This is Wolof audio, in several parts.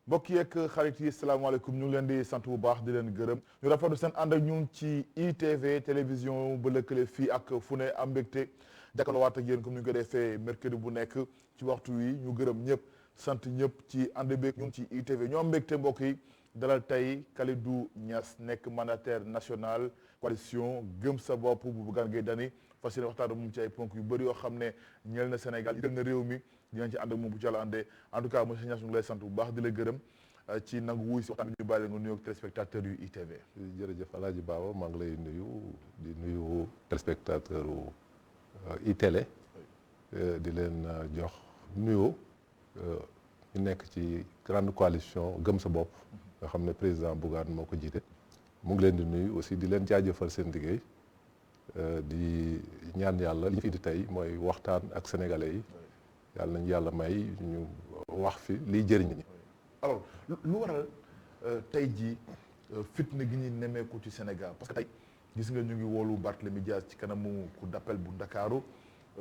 mbokk yeeg xarit yi salaamaaleykum ñu ngi leen di sant bu baax di leen gërëm ñu rafetlu seen ànd ak ñun ci ITV télévision ba lëkkale fii ak fu ne am mbégte jàkkaarloowaat ak yéen comme ni ñu ko defee mercredi bu nekk ci waxtu wi ñu gërëm ñëpp sant ñëpp ci ànd beeg ñun ci ITV ñoo am mbégte mbokk yi dalal tey Kalidou Niass nekk mandataire national coalition gëm sa bopp bu Bougane Gueye Dany fas yéene waxtaan moom ci ay ponk yu bëri yoo xam ne ñeel na Sénégal yi na réew mi dinañ ci ànd ak moom bu ci yàlla àndee en tout cas monsieur Niass ñu ngi lay sant bu baax di la gërëm ci nangu wuy si waxtaan bi ñu bàyyi la nga nuyoog téléspectateur yu ITV. jërëjëf El Hadj Baba maa ngi lay nuyu di nuyu téléspectateur iTélé di leen jox nuyoo ñu nekk ci grande coalition gëm sa bopp nga xam ne président Bougane moo ko jiite mu ngi leen di nuyu aussi di leen jaajëfal seen liggéey di ñaan yàlla li ñu fi indi tey mooy waxtaan ak sénégalais yi yàlla nañu yàlla may ñu wax fi liy jëriñ ñi. alors lu waral tey jii fitna gi ñuy nemmeeku ci Sénégal parce que tey gis nga ñu ngi woolu Barthélémy Dias ci kanamu cour d'appel bu Ndakaaru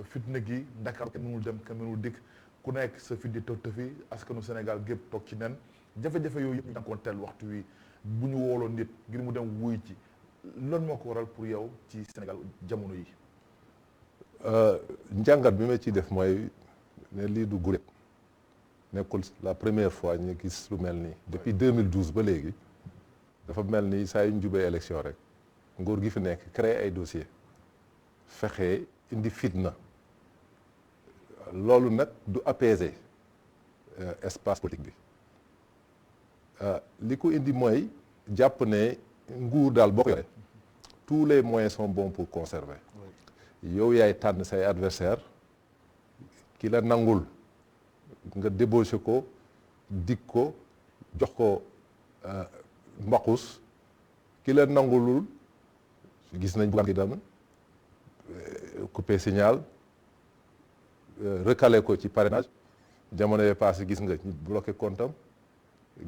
fitna gi Ndakaaru kenn mënul dem kenn mënul dikk ku nekk sa fit di tëf-tëfi askanu Sénégal gépp toog ci nen jafe-jafe yooyu yëpp ñu jànkoonteel waxtu wi bu ñu wooloo nit ngir mu dem wuy ci lan moo ko waral pour yow ci Sénégal jamono yi. njàngat bi ma ciy def mooy ne lii du guléet nekkul la première fois ñu gis lu mel nii depuis 2012 ba léegi dafa mel ni saa yu ñu jubee élection rek nguur gi fi nekk créer ay dossier fexe indi fitna loolu nag du apaiser espace politique bi li ko indi mooy jàpp ne nguur daal boo ko yore tous les moyens sont bons pour conserver yow yaay tànn say adversaire ki la nangul nga débauché ko dig ko jox ko mbaqus ki la nangulul gis nañ Bougane Gueye Dany coupé signal recalé ko ci parrainage jamono yee passé gis nga ñu bloqué comptam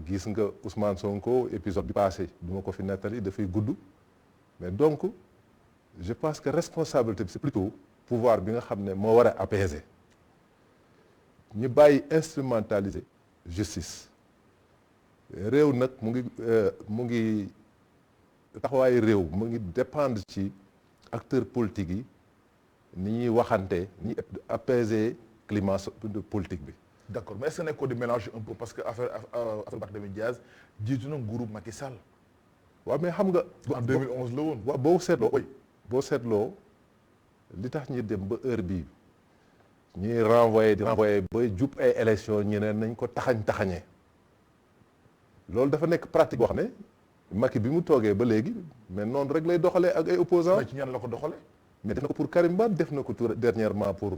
gis nga Ousmane Sonko épisode bi passé du ma ko fi nettali dafay gudd mais donc je pense que responsabilité bi c'est plutôt pouvoir bi nga xam ne moo war a apaiser ñu bàyyi instrumentaliser justice réew nag mu ngi taxawaayu réew mu ngi dépendre ci acteurs politiques yi ni ñuy waxante ni ñuy apaiser climat politique bi. d'accord mais est-ce que nekkoo di mélanger un peu parce que affaire Barthélémy Dias jiitu na nguuru Macky Sall. waaw mais xam nga. en 2011 la woon. waaw boo seetloo li tax ñi dem ba heure bii ñuy renvoyer ba jub ay élection ñeneen nañ ko taxañee loolu dafa nekk pratique boo xam ne Macky bi mu toogee ba léegi mais noonu rek lay doxalee ak ay opposants. mais ci ñan la ko doxalee. mais def na ko pour Karim Wade def na ko dernièrement pour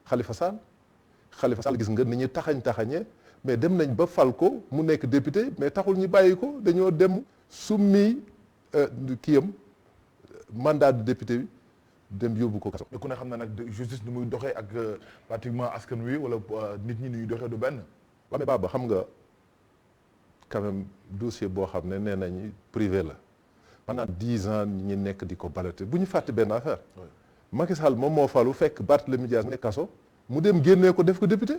Khalifa Sall gis nga ni ñuy taxañee mais dem nañ ba fal ko mu nekk député mais taxul ñu bàyyi ko dañoo dem summi kiyam mandat de député bi dem yóbbu ko kaso. ku ne xam na nag justice ni muy doxee ak pratiquement askan wi wala nit ñi ni ñuy doxee du benn. waaw mais Baba xam nga quand même dossier boo xam ne nee nañu privé la pendant 10 ans ñi nekk di ko baloté bu ñu fàtte benn affaire. Macky Sall moom moo falu fekk Barthélémy Dias nekk kaso mu dem génnee ko def ko député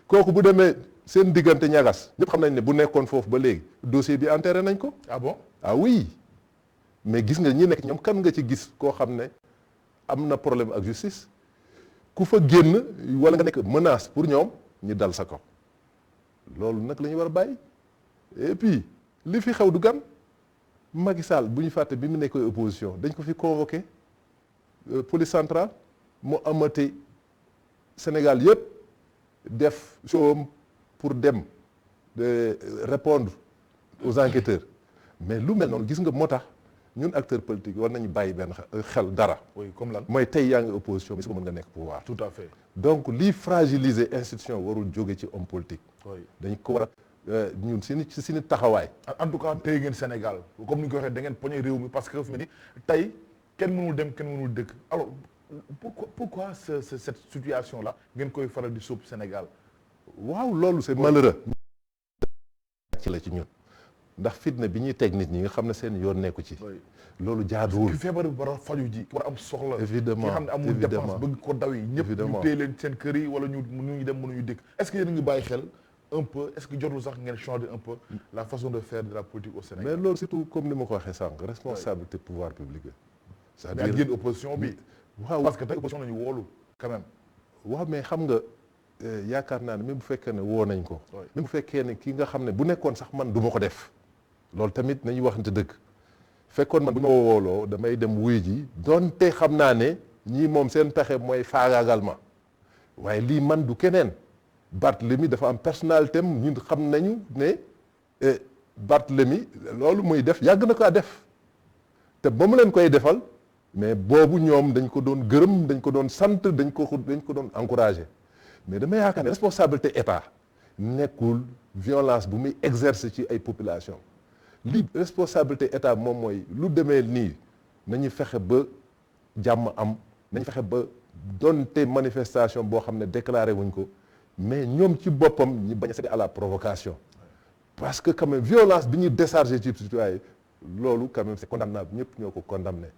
kooku bu demee seen diggante ñagas ñëpp xam nañ ne bu nekkoon foofu ba léegi dossier bi enterré nañ ko. ah bon ah oui mais gis nga ñi nekk ñoom kan nga ci gis koo xam ne am na problème ak justice ku fa génn wala nga nekk menace pour ñoom ñi dal sa kaw loolu nag la ñu war a bàyyi et puis li fi xew du gan Macky Sall bu ñu fàtte bi mu nekkee opposition dañ ko fi convoqué police centrale mu amati Sénégal yëpp def showam pour dem répondre aux enquêteurs mais lu mel noonu gis nga moo tax ñun acteurs politiques war nañu bàyyi benn xel dara. oui comme lan mooy tey yaa ngi opposition bi su ko mën nga nekk pouvoir. tout à fait. donc lii fragiliser institution warul jóge ci homme politique. oui dañ ko war a ñun suñu taxawaay. en tout cas tey ngeen Sénégal comme ni nga ko waxee da ngeen poñe réew mi parce que fi mu ni tey kenn mënul dem kenn mënul dëkk alors pourquoi cette situation là ngeen koy faral di sóob Sénégal. waaw loolu c'est malheureux. ci la ci ñun ndax fitna bi ñuy teg nit ñi nga xam ne seen yoon nekku ci. loolu jaaduwul. ki feebar bi war a faju ji war a am soxla. évidemment ki xam ne amul dépense bëgg ko daw yi. ñëpp ñu téye leen seen kër yi wala ñu dem mënuñu dëkk. est-ce que yéen a ngi bàyyi xel un peu est-ce que jotul sax ngeen changer un peu la façon de faire de la politique au Sénégal. mais loolu surtout comme ni ma ko waxee sànq responsabilité pouvoir public la. mais ak yéen opposition bi. waaw parce que tey opposition nañu wóolu quand même. waaw mais xam nga yaakaar naa ne même bu fekkee ne woo nañ ko. même bu fekkee ne ki nga xam ne bu nekkoon sax man du ma ko def. loolu tamit nañu waxante dëgg fekkoon man bu ma wooloo damay dem wuy ji donte xam naa ne ñii moom seen pexe mooy faagaagal ma waaye lii man du keneen Barthélemy dafa am personnalité am ñun xam nañu ne Barthélemy loolu muy def yàgg na ko def te ba mu leen koy defal mais boobu ñoom dañ ko doon gërëm dañ ko doon sant dañ ko doon encouragé mais dama yaakaar ne responsabilité état nekkul violence bu muy exercer ci ay population li responsabilité état moom mooy lu demee nii nañu fexe ba jàmm am nañu fexe ba donte manifestation boo xam ne déclaré wuñ ko mais ñoom ci boppam ñu bañ a céder à la provocation parce que quand même violence bi ñuy décharger ci citoyen loolu quand même c'est condamnable ñëpp ñoo ko condamné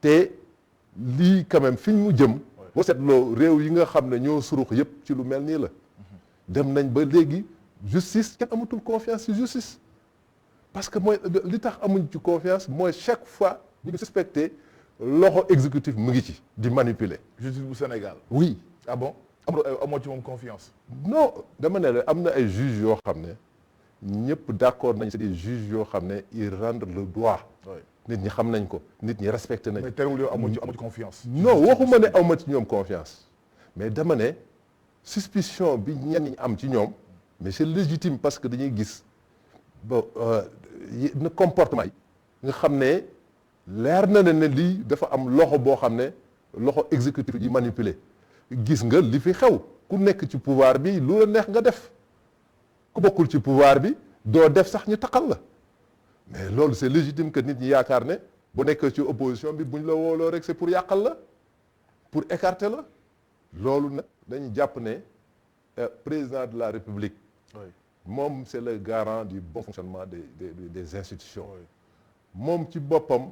te lii quand même fi mu jëm boo seetloo réew yi nga xam ne ñoo surux yëpp ci lu mel nii la dem nañ ba léegi justice kenn amatul confiance ci justice parce que mooy li tax amuñ ci confiance mooy chaque fois bu ñu suspecté loxo exécutif mu ngi ci di manipuler. justice bu Sénégal. oui. ah bon amoo ci moom confiance. non dama ne la am na ay juges yoo xam ne ñëpp d'accord nañ c'est des juges yoo xam ne ils rendent le droit. nit ñi xam nañ ko nit ñi respecté nañ. mais terewul yow amoo ci confiance. non waxuma ne awma ci ñoom confiance mais dama ne suspicion bi ñenn ñi am ci ñoom mais c'est légitime parce que dañuy gis ba na comportement yi nga xam ne leer na ne lii dafa am loxo boo xam ne loxo exécutif yi manipuler gis nga li fi xew ku nekk ci pouvoir bi lu la neex nga def ku bokkul ci pouvoir bi doo def sax ñu taqal la mais loolu c'est légitime que nit ñi yaakaar ne bu nekk ci opposition bi buñ la wooloo rek c'est pour yàqal la pour écarter la loolu nag dañu jàpp ne président de la République moom c'est le garant du bon fonctionnement des institutions moom ci boppam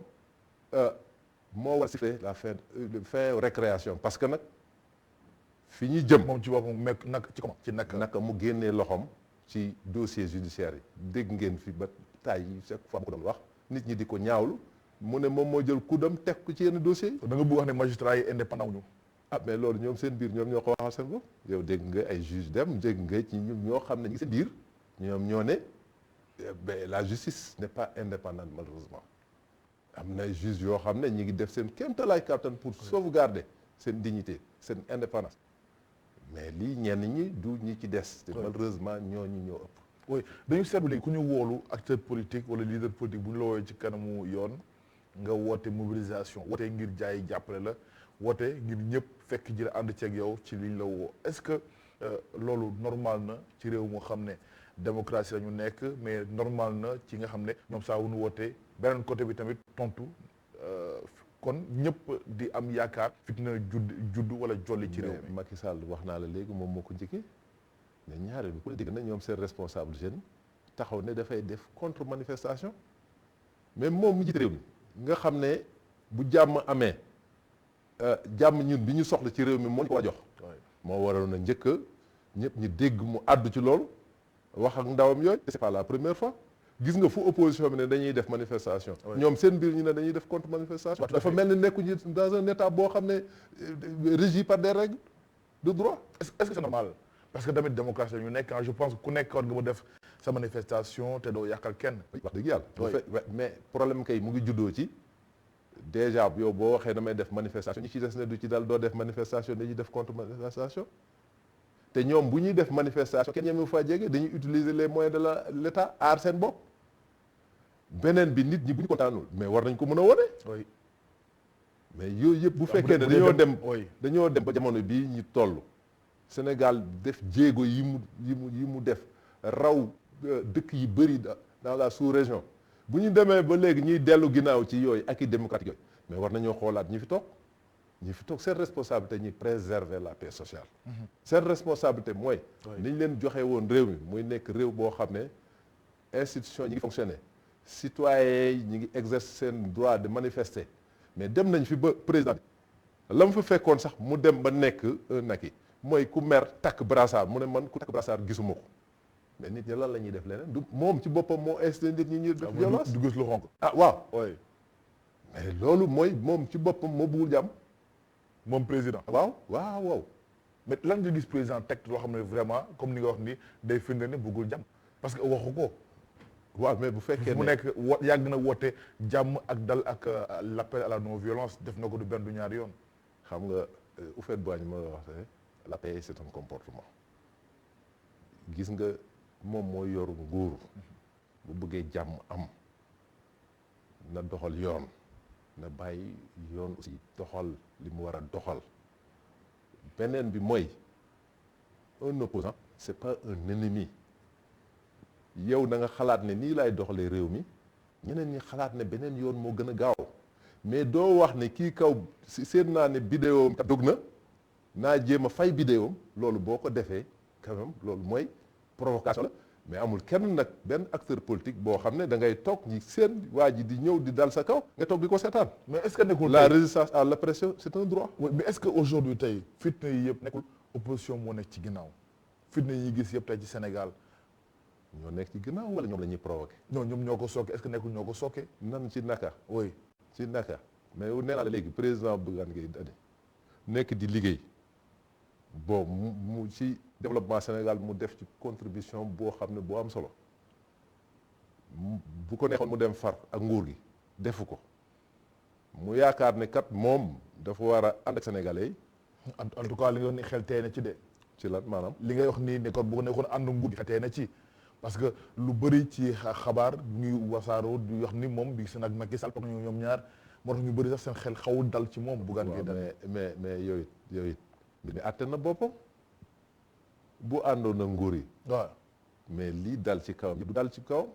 moo war siffler la fin récréation parce que nag fi ñu jëm moom ci boppam mekk nag ci comment ci naka mu génnee loxoom ci dossier judiciaire yi dégg ngeen fi ba taay yi chaque fois mu ko doon wax nit ñi di ko ñaawlu mu ne moom moo jël kudam teg ko ci yenn dossiers yi. da nga bëgg wax ne magistrat yi indépendant ñu. ah mais loolu ñoom seen biir ñoom ñoo ko waxal seen bopp yow dégg nga ay juge dem dégg nga ci ñoo xam ne ñi seen biir ñoom ñoo ne la justice n'est pas indépendante malheureusement am na ay juges yoo xam ne ñi ngi def seen kéemtalaay kàttan pour sauvegarder seen dignité seen indépendance mais lii ñenn ñi du ñi ci des te malheureusement ñooñu ñoo ëpp. oui dañu seetlu léegi ku ñu wóolu acteur politique wala leader politique bu ñu la woowee ci kanamu yoon nga woote mobilisation woote ngir jaay jàppale la woote ngir ñëpp fekk ji la ànd ceeg yow ci liñ la woo est-ce que loolu normal na ci réew moo xam ne démocratie la ñu nekk mais normal na ci nga xam ne ñoom saa wu ñu wootee beneen côté bi tamit tontu kon ñëpp di am yaakaar fitna judd wala jolli ci réew mi. Macky Sall wax naa la léegi moom moo ko njëkkee mais ñaareel bi ku la dégg na ñoom seen responsable jeune taxaw ne dafay def contre manifestation mais moom mu jiite réew mi nga xam ne bu jàmm amee jàmm ñun bi ñu soxla ci réew mi moo ñu ko war a jox. moo waroon a njëkk ñëpp ñu dégg mu àddu ci loolu wax ak ndawam yooyu. c'est pas la première fois gis nga fu opposition bi ne dañuy def manifestation. ñoom seen biir ñu ne dañuy def contre manifestation. dafa mel ni nekkuñu dans un état boo xam ne régi par des règles de droit. est-ce que c'est normal. parce que tamit démocratie la ñu nekk je pense ku nekk war nga ma def sa manifestation te doo yàqal kenn. wax dëgg yàlla. mais problème kay mu ngi juddoo ci déjà yow boo waxee damay def manifestation ñi ci des ne du ci dal doo def manifestation dañuy def contre manifestation te ñoom bu ñuy def manifestation kenn ñeme fa jege dañuy utiliser les moyens de l'État aar seen bopp beneen bi nit ñi bu ñu kontaanul mais war nañ ko mën a wone. mais yooyu yëpp bu fekkee ne dañoo dem ba jamono bii ñu toll. Sénégal def jéego yi mu def raw dëkk yi bëri dans la sous-région bu ñu demee ba léegi ñuy dellu ginnaaw ci yooyu ak i démocratique yooyu mais war nañoo xoolaat ñi fi toog seen responsabilité ñi préserver la paix sociale. seen responsabilité mooy. niñ leen joxe woon réew mi muy nekk réew boo xam ne institution ñi ngi fonctionner citoyens yi ñi ngi exercer seen droit de manifester mais dem nañ fi ba président la mu fa fekkoon sax mu dem ba nekk un acquis mooy ku mer takk brassard mu ne man ku takk brassard gisuma ko mais nit ñi lan la ñuy def leneen du moom ci boppam moo incité nit ñi ñuy def violence du gis lu xonk. ah waaw oui mais loolu mooy moom ci boppam moo bëggul jàmm moom président. waaw mais lan nga gis président teg loo xam ne vraiment comme ni nga wax ni day firnde ne bëggul jàmm parce que waxu ko. waaw mais bu fekkee mu nekk yàgg na woote jàmm ak dal ak l'appel à la non violence def na ko du benn du ñaari yoon. xam nga Houphouët-Boigny ma wax la paix c'est un comportement gis nga moom mooy yoru nguur bu bëggee jàmm am na doxal yoon na bàyyi yoon aussi doxal li mu war a doxal beneen bi mooy un opposant c'est pas un ennemi yow na nga xalaat ne nii laay doxalee réew mi ñeneen ñi xalaat ne beneen yoon moo gën a gaaw mais doo wax ne kii kaw seet naa ne bidéo am dugg na naa jéem a fay bidéo am loolu boo ko defee quand même loolu mooy provocation la mais amul kenn nag benn acteur politique boo xam ne da ngay toog ñi seen waa ji di ñëw di dal sa kaw nga toog di ko seetaan. mais est-ce que nekkul la résistance à l'oppression c'est un droit. oui mais est-ce que aujourd'hui tey fitna yi yëpp nekkul opposition moo nekk ci ginnaaw fitna yi gis yëpp tey ci Sénégal. ñoo nekk ci ginnaaw wala ñoom la ñuy provoqué. non ñoom ñoo ko sooke est-ce que nekkul ñoo ko sooke. nan ci naka. oui ci naka mais nee naa la léegi président Bougane Gueye Dany nekk di liggéey bon mu ci développement Sénégal mu def ci contribution boo xam ne boo am solo bu ko neexoon mu dem far ak nguur gi defu ko mu yaakaar ne kat moom dafa war a ànd ak sénégalais yi. en tout cas li nga wax ni xel tey na ci de. ci lan maanaam. li ngay wax nii ne kon bu ko nekkoon ànd nguur gi xel tey na ci. parce que lu bëri ci xabaar ñuy wasaaroo di wax ni moom bi seen ak Macky Sall toog nañu ñoom ñaar moo tax ñu bëri sax seen xel xawul dal ci moom. Bougane Gueye Dany mais yooyu mais àtte na boppam bu àndoon na nguur yi. waaw mais lii dal ci kaw du dal ci kaw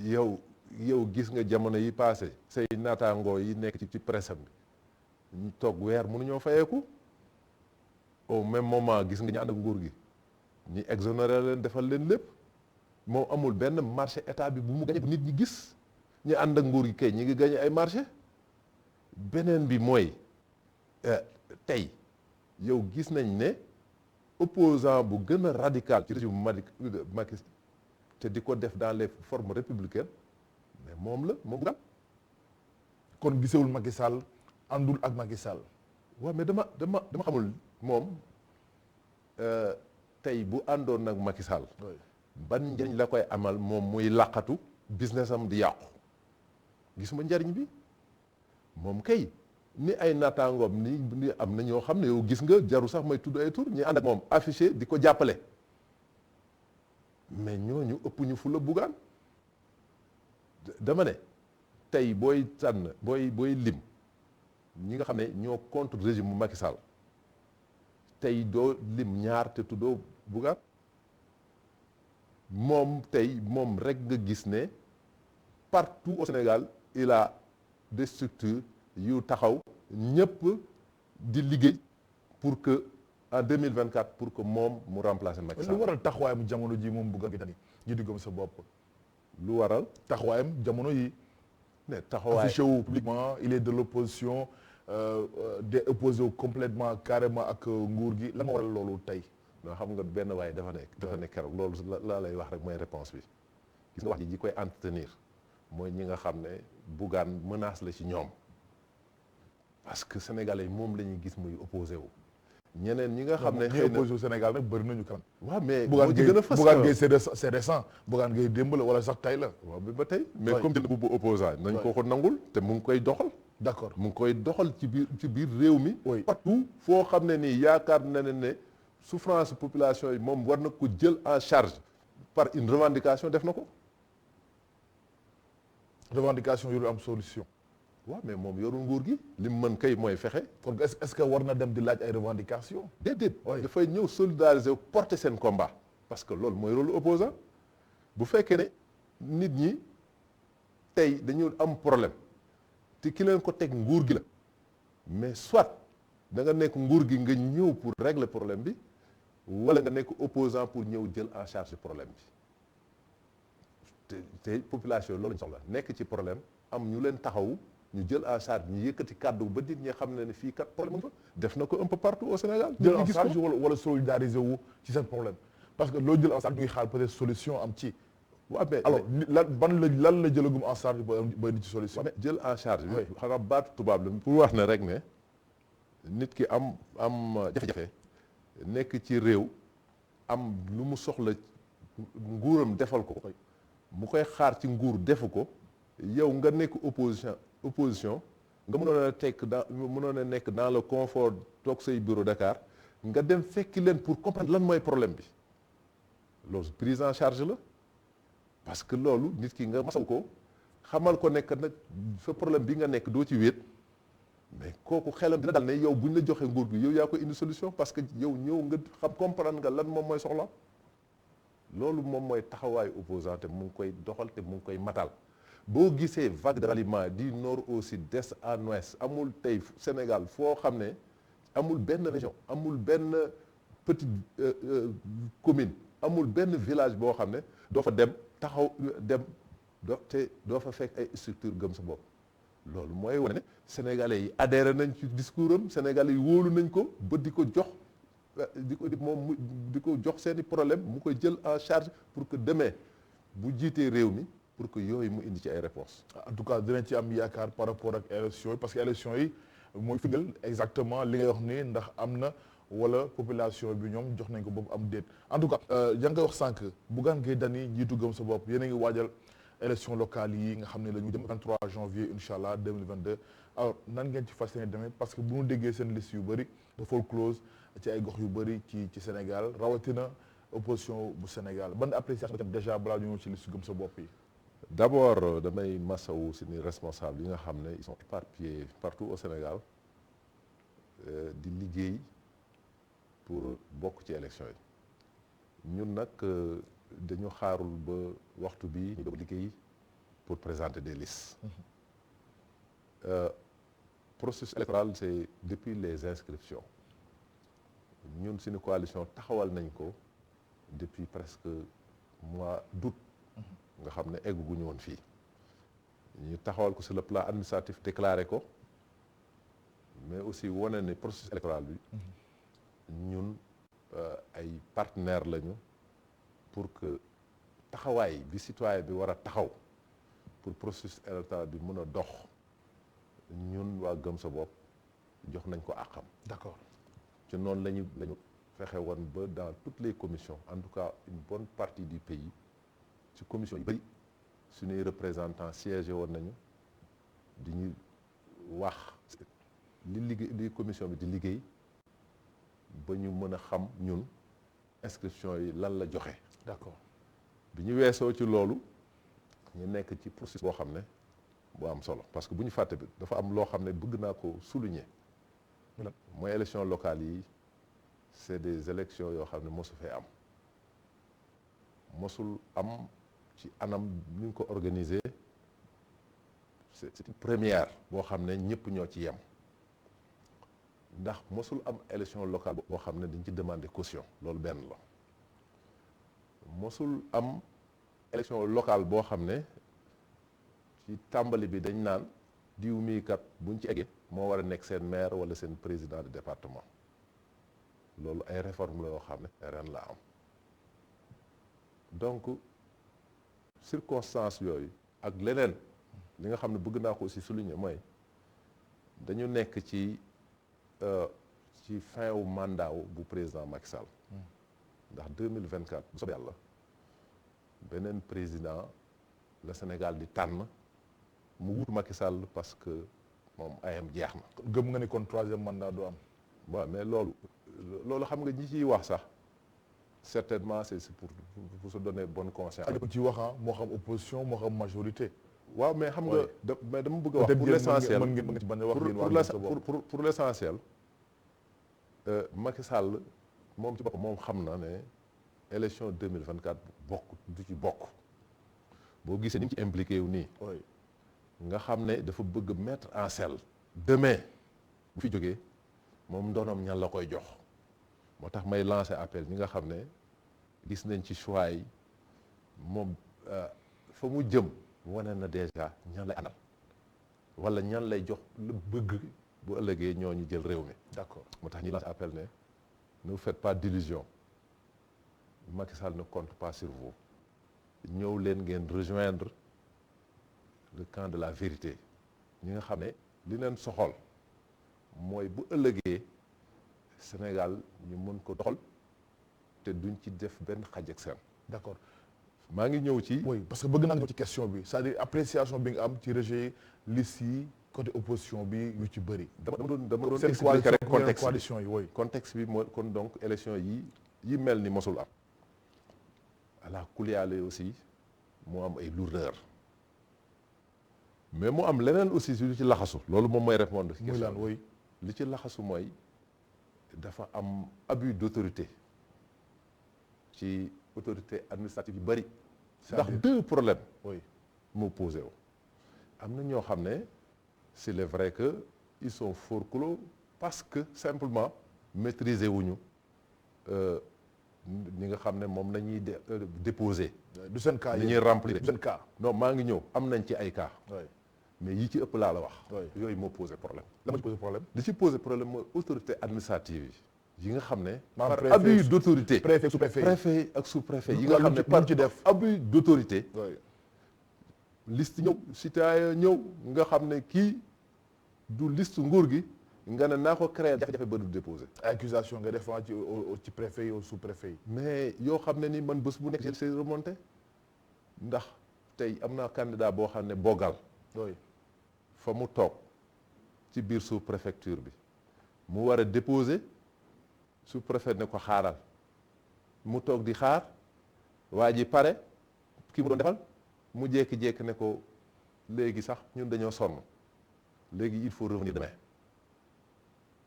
yow gis nga jamono yi passé say naataangoo yi nekk ci presse bi ñu toog weer mënuñoo fayeeku au même moment gis nga ñu ànd ak nguur gi ñi exonéré leen defal leen lépp. moom amul benn marché état bi bu mu gañe nit ñi gis ñu ànd ak nguur gi kay ñi ngi gañe ay marché beneen bi mooy tey yow gis nañ ne opposant bu gën a radical ci régime Macky te di ko def dans les formes républicaines mais moom la kon gisewul Macky Sall àndul ak Macky Sall. waaw mais dama xamul moom tey bu àndoon nag Macky Sall. ban njëriñ la koy amal moom muy laqatu business am di yàqu gisuma njariñ bi moom kay ni ay naataangoom ni am na ñoo xam ne yow gis nga jaru sax may tudd ay tur ñi ànd ak moom affiché di ko jàppale mais ñooñu ëpp ñu fu la Bougane dama ne tey booy tànn booy lim ñi nga xam ne ñoo contre régime bu Macky Sall tey doo lim ñaar te tuddoo Bougane moom tey moom rek nga gis ne partout au Sénégal il a des structures yu taxaw ñëpp di liggéey pour que en 2024 pour que moom mu remplacer Macky Sall. lu waral taxawaayam jamono ji moom Bougane Gueye Dany ji di gëm sa bopp. lu waral taxawaayam jamono yi. ne taxawaay affiché wu publiquement il est de l'opposition de opposé wu complètement carrément ak nguur gi lan moo waral loolu tey. non xam nga benn waaye dafa nekk keroog loolu laa lay wax rek mooy réponse bi gis nga wax ji koy entretenir mooy ñi nga xam ne Bougane menace la ci ñoom parce que sénégalais yi moom la ñuy gis muy opposé wu ñeneen ñi nga xam ne xëy na opposé wu Sénégal nag bëri nañu kan. waaw mais Bougane Gueye gën a fas Bougane Gueye c'est récent Bougane Gueye démb la wala sax tey la. waaw bi ba tey mais comme dina bu opposant nañ ko nangul te mu ngi koy doxal. d'accord mu ngi koy doxal ci biir réew mi. oui partout foo xam ne nii yaakaar na ne souffrance population yi moom war na ko jël en charge par une revendication def na ko. revendication yu am solution. waaw mais moom yorul nguur gi li mu mën kay mooy fexe. kon est-ce que war na dem di laaj ay revendication déedéet dafay ñëw solidariser wu porter seen combat. parce que loolu mooy rôle opposant bu fekkee ne nit ñi tey dañu am problème te ki leen ko teg nguur gi la mais soit da nga nekk nguur gi nga ñëw pour régler problème bi wala nga nekk opposant pour ñëw jël en charge problème bi te population loolu lañ soxla nekk ci problème am ñu leen taxaw ñu jël en charge ñu yëkkati kàddu ba nit ñi xam ne fii kat problème fa def na ko un peu partout au Sénégal. jël en charge wala solidariser wu ci seen problème parce que loo jël en charge ñu ngi xaar peut-être solution am ci. waaw mais alors lan la jëlagum en charge ba indi ci solution. mais jël en charge bi xanaa baatu tubaab la pour wax ne rek ne nit ki am jafe-jafe nekk ci réew am lu mu soxla nguuram defal ko mu koy xaar ci nguur defu ko yow nga nekk opposition nga mënoon a nekk dans le confort toog say bureau Dakar nga dem fekki leen pour comprendre lan mooy problème bi loolu prise en charge la parce que loolu nit ki nga masal ko xamal ko nekk nag sa problème bi nga nekk doo ci wéet mais kooku xelam dina dal ne yow buñ la joxe nguur gi yow yaa ko indi solution parce que yow ñëw nga xam comprendre nga lan moom mooy soxla loolu moom mooy taxawaayu opposant te mu ngi koy doxal te mu ngi koy matal boo gisee vague de ralliement du nord au sud d'est en ouest amul tey Sénégal foo xam ne amul benn région amul benn petite commune amul benn village boo xam ne doo fa dem taxaw dem doo fa fekk ay structure gëm sa bopp loolu mooy wane ne sénégalais yi adhéré nañ ci discours am sénégalais yi wóolu nañ ko ba di ko jox di ko jox seeni problème mu koy jël en charge pour que demain bu jiitee réew mi pour que yooyu mu indi ci ay réponses. en tout cas dinañ ci am yaakaar par rapport ak élection yi parce que élection yi mooy firndeel exactement li ngay wax ni ndax am na wala population bi ñoom jox nañ ko boobu am déet en tout cas yaa ngi koy wax sànq Bougane Gueye Dany njiitu gëm sa bopp yéen a ngi waajal élection locale yi nga xam ne la ñu dem 23 janvier incha allah 2022 alors nan ngeen ci fas yéene demee parce que bu ñu déggee seen liste yu bëri dafa close ci ay gox yu bëri ci Sénégal rawatina opposition bu Sénégal ban appréciation tam déjà balaa ñu ñëw ci liste gëm sa bopp yi. d'abord damay masawu suñu responsable yi nga xam ne ils sont éparpillés partout au Sénégal di liggéey pour bokk ci élection yi ñun nag dañu xaarul ba waxtu bi ñu doog liggéey pour présenter des listes. Processus électoral c'est depuis les inscriptions ñun suñu coalition taxawal nañ ko depuis presque mois d'août nga xam ne egguñu woon fii ñu taxawal ko sur le plan administratif déclaré ko mais aussi wane ne processus électoral bi ñun ay partenaires lañu pour que taxawaay bi citoyen bi war a taxaw pour processus électoral bi mën a dox ñun waa gëm sa bopp jox nañ ko àqam. d'accord ci noonu lañu fexe woon ba dans toutes les commissions en tout cas une bonne partie du pays ci commission yu bëri suñuy représentants siégé woon nañu di ñu wax li commission bi di liggéey ba ñu mën a xam ñun inscription yi lan la joxe. d'accord bi ñu weesoo ci loolu ñu nekk ci processus boo xam ne bu am solo parce que bu ñu fàtte bi dafa am loo xam ne bëgg naa ko souligner mooy élection locale yi c'est des élections yoo xam ne mosu fee am mosul am ci anam ni ñu ko organiser c'est une première boo xam ne ñëpp ñoo ci yem ndax mosul am élection locale boo xam ne dañ ci demander caution loolu benn la mosul am élection locale boo xam ne ci tàmbali bi dañ naan diw mii kat buñ ci eggee moo war a nekk seen maire wala seen président de département loolu ay réforme la yoo xam ne ren la am donc circonstance yooyu ak leneen li nga xam ne bëgg naa ko aussi souligner mooy dañu nekk ci fin wu mandat bu président Macky Sall ndax 2024 bu soobee yàlla beneen président la Sénégal di tànn mu wut Macky Sall parce que moom ayam jeex na. gëm nga ni kon troisième mandat du am. waaw mais loolu xam nga ñi ciy wax sax certainement c'est pour se donner bonne conscience. ci wax moo xam opposition moo xam majorité. waaw mais xam nga mais dama bëgg a wax pour l'essentiel pour l'essentiel Macky Sall moom ci boppam moom xam na ne élection 2024 du ci bokk boo gisee ni mu ci impliqué wu nii nga xam ne dafa bëgg mettre en selle demain bu fi jógee moom ndonoom ñan la koy jox moo tax may lancer appel ñi nga xam ne gis nañ ci choix yi moom fa mu jëm wane na déjà ñan lay àndal wala ñan lay jox lu bëgg bu ëllëgee ñooñu jël réew mi. d'accord moo tax ñu lance appel ne ne vous faites pas d'illusions Macky Sall ne compte pas sur vous ñëw leen ngeen rejoindre le camp de la vérité ñi nga xam ne li leen soxal mooy bu ëllëgee Sénégal ñu mën ko doxal te duñ ci def benn xaj ak seen. d'accord maa ngi ñëw ci. oui parce que bëgg naa ñëw ci question bi c'est-à-dire appréciation bi nga am ci rejet liste yi côté opposition bi yu ci bëri. dama doon seen expliquer rek coalition yi oui. contexte bi mooy kon donc élection yi mel ni mosul am. ala kuliyaale aussi mu am ay lourdeur mais mu am leneen aussi lu ci laxasu loolu moom mooy répondre ci question bi li ci laxasu mooy dafa am abus d'autorité ci autorité administrative yu bëri ndax deux problèmes moo posé wu am na ñoo xam ne c'est vrai que ils sont fort clos parce que simplement maîtriser wuñu ñi nga xam ne moom la ñuy déposer. du seen cas li ñuy remplir du seen cas. non maa ngi ñëw am nañ ci ay cas. mais yi ci ëpp laa la wax. yooyu moo posé problème. la ma ci posé problème. li ci posé problème mooy autorité administrative yi nga xam ne. par abus d'autorité. préfet sous-préfet préfet ak sous-préfet yi nga xam ne par ci def abus d'autorité. liste ñëw citoyen ñëw nga xam ne kii du liste nguur gi. nga ne naa ko créer jafe-jafe ba du déposer. accusation nga def ci préfet yi au sous-préfet yi. mais yoo xam ne ni man bés bu nekk j'ai remonté ndax tey am naa candidat boo xam ne Bogal. fa mu toog ci biir sous-préfecture bi mu war a déposer sous-préfet ne ko xaaral mu toog di xaar waa ji pare ki mu doon defal mu jékki-jékki ne ko léegi sax ñun dañoo sonn léegi il faut revenir demain.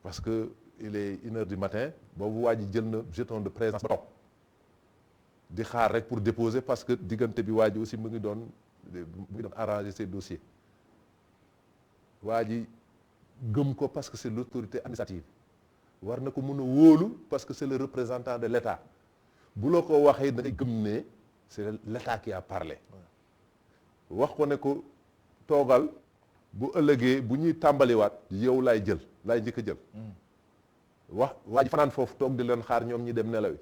parce que il est 1h du matin boobu waa ji jël na jeton de présence ba toog di xaar rek pour déposer parce que diggante bi waa ji aussi mu ngi doon arranger ses dossiers waa ji gëm ko parce que c'est l'autorité administrative war na ko mën a wóolu parce que c'est le représentant de l'État bu la ko waxee da ngay gëm ne c'est l'État qui a parlé wax ko ne ko toogal bu ëllëgee bu ñuy tàmbaliwaat yow laay njëkk a jël wax waa ji fanaan foofu toog di leen xaar ñoom ñi dem nelawi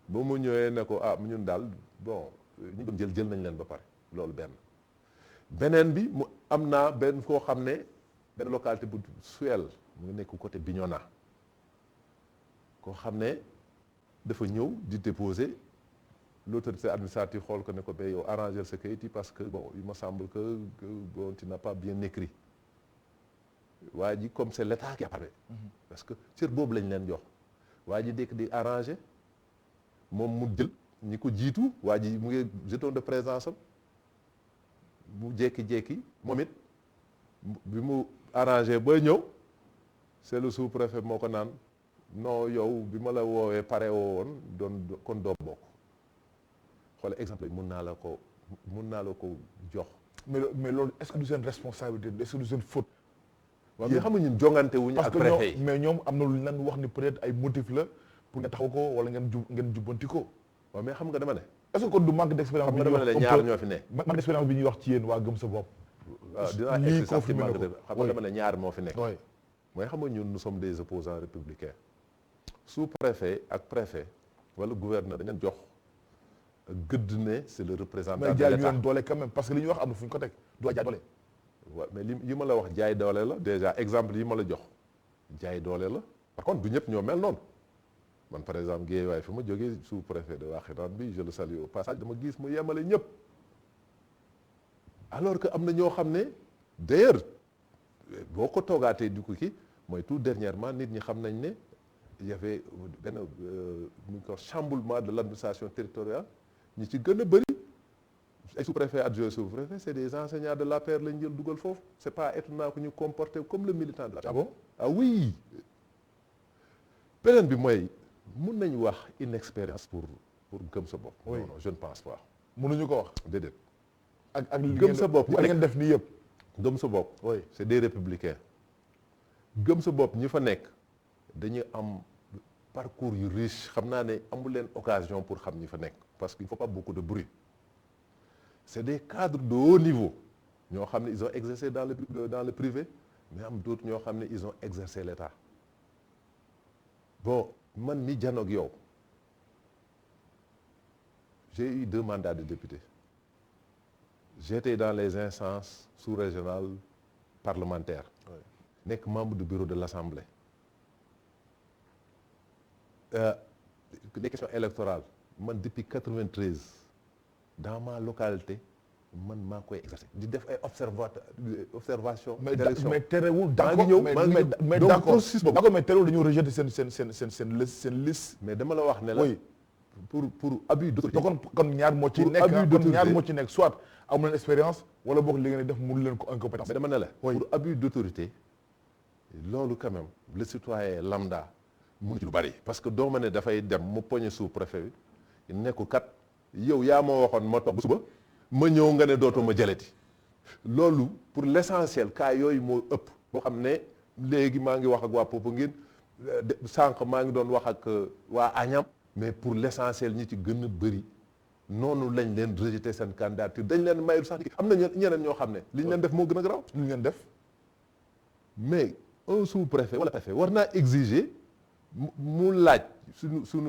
ba mu ñëwee ne ko ñun daal bon ñu doon jël nañ leen ba pare loolu beneen bi mu am naa benn koo xam ne benn localité bu Suel mu ngi nekk côté Bignona koo xam ne dafa ñëw di déposer l'autorité administrative xool ko ne ko ba yow arranger sa kayit yi parce que bon il me semble que bon tu n'as pas bien écrit waa ji comme c'est l'État qui a parlé parce que cër boobu lañ leen jox waa ji dekk di arranger moom mu jël ñi ko jiitu waa ji mu ngi jeton de présence am mu jékki-jékki moom it bi mu arrangé ba ñëw c'est le sous-préfet moo ko naan non yow bi ma la woowee pare woo woon doon kon doo bokk xoole exemple mun naa la ko jox. mais loolu est-ce que du seen responsabilité est-ce que du seen faute. waaw mais xam nga ñun jongante wuñu ak préfet yi mais ñoom am na lu leen wax ni peut-être ay motifs la pour nga taxaw ko wala ngeen jubbanti ko. waaw mais xam nga dama ne. est-ce que kon du manque d'expérience. xam nga dama ne ñaar ñoo fi ne. manque d'expérience bi ñuy wax ci yéen waa gëm sa bopp. waaw dinaa egsi sax ci manque de xam nga dama ne ñaar moo fi nekk. oui mooy xam nga ñun nous sommes des opposants républicains. sous-préfet ak préfet wala gouverneur dañu leen jox gëdd ne c'est le représentant de l'État. mais jaay ñu doole quand même parce que li ñuy wax am na fu ñu ko teg du jaay doole. waaw mais li ma la wax jaay doole la déjà exemple yi ma la jox jaay doole la par contre du ñëpp ñoo mel noonu man par exemple Guédiawaye fi ma jógee sous-préfet de Wakhinane bi je le salue au passage dama gis mu yemale ñëpp alors que am na ñoo xam ne d'ailleurs boo ko toogaatee du ko kii mooy tout dernièrement nit ñi xam nañ ne y avait benn ñu ko chamboulement de l'administration territoriale ñi ci gën a bëri ay sous-préfet adjoint sous-préfet c'est des enseignants de l'APR lañ jël dugal foofu c'est pas étonnant que ñu comporter comme le militant de l'APR. Ah bon? Ah oui beneen bi mooy mun nañu wax inexpérience pour gëm sa bopp. oui non je ne pense pas. mënuñu ko wax. déedéet. ak gëm sa bopp li ngeen def nii yëpp. gëm sa bopp. oui c'est des républicains. gëm sa bopp ñi fa nekk dañu am parcours yu riche xam naa ne amul leen occasion pour xam ñi fa nekk parce qu'il faut pas beaucoup de bruit. C'est des cadres de haut niveau ñoo xam ne ils ont exercé dans le privé mais am d'autres ñoo xam ne ils ont exercé l'État. Bon man mi janoog yow j'ai eu 2 mandats de député. J'étais dans les instances sous-régionales parlementaires. Nekk membre du bureau de l'Assemblée. Des questions électorales man depuis 93 dans ma localité man maa koy exercer di def ay observation d'élection. mais terewul mais d'accord processus boobu d'accord mais terewul dañoo rejeter seen liste. mais dama la wax ne la. oui pour abus d'autorité. kon ñaar moo ci nekk soit amu leen expérience wala boog li ngeen di def mënu leen ko incompétence. mais dama ne la. pour abus d'autorité loolu quand même le citoyen lambda mënu ci lu bari. parce que doo ma ne dafay dem mu poñe sous-préfet bi nekku kat yow yaa ma waxoon ma toog suba ma ñëw nga ne dootoo ma jëleti loolu pour l'essentiel cas yooyu moo ëpp. boo xam ne léegi maa ngi wax ak waa Popenguine sànq maa ngi doon wax ak waa Agnam. mais pour l'essentiel ñi ci gën a bëri noonu lañ leen rejeter seen candidature dañ leen mayul sax am na ñeneen ñoo xam ne li ñu leen def moo gën a garaaw. li ñu leen def mais un sous-préfet wala préfet war naa exiger mu laaj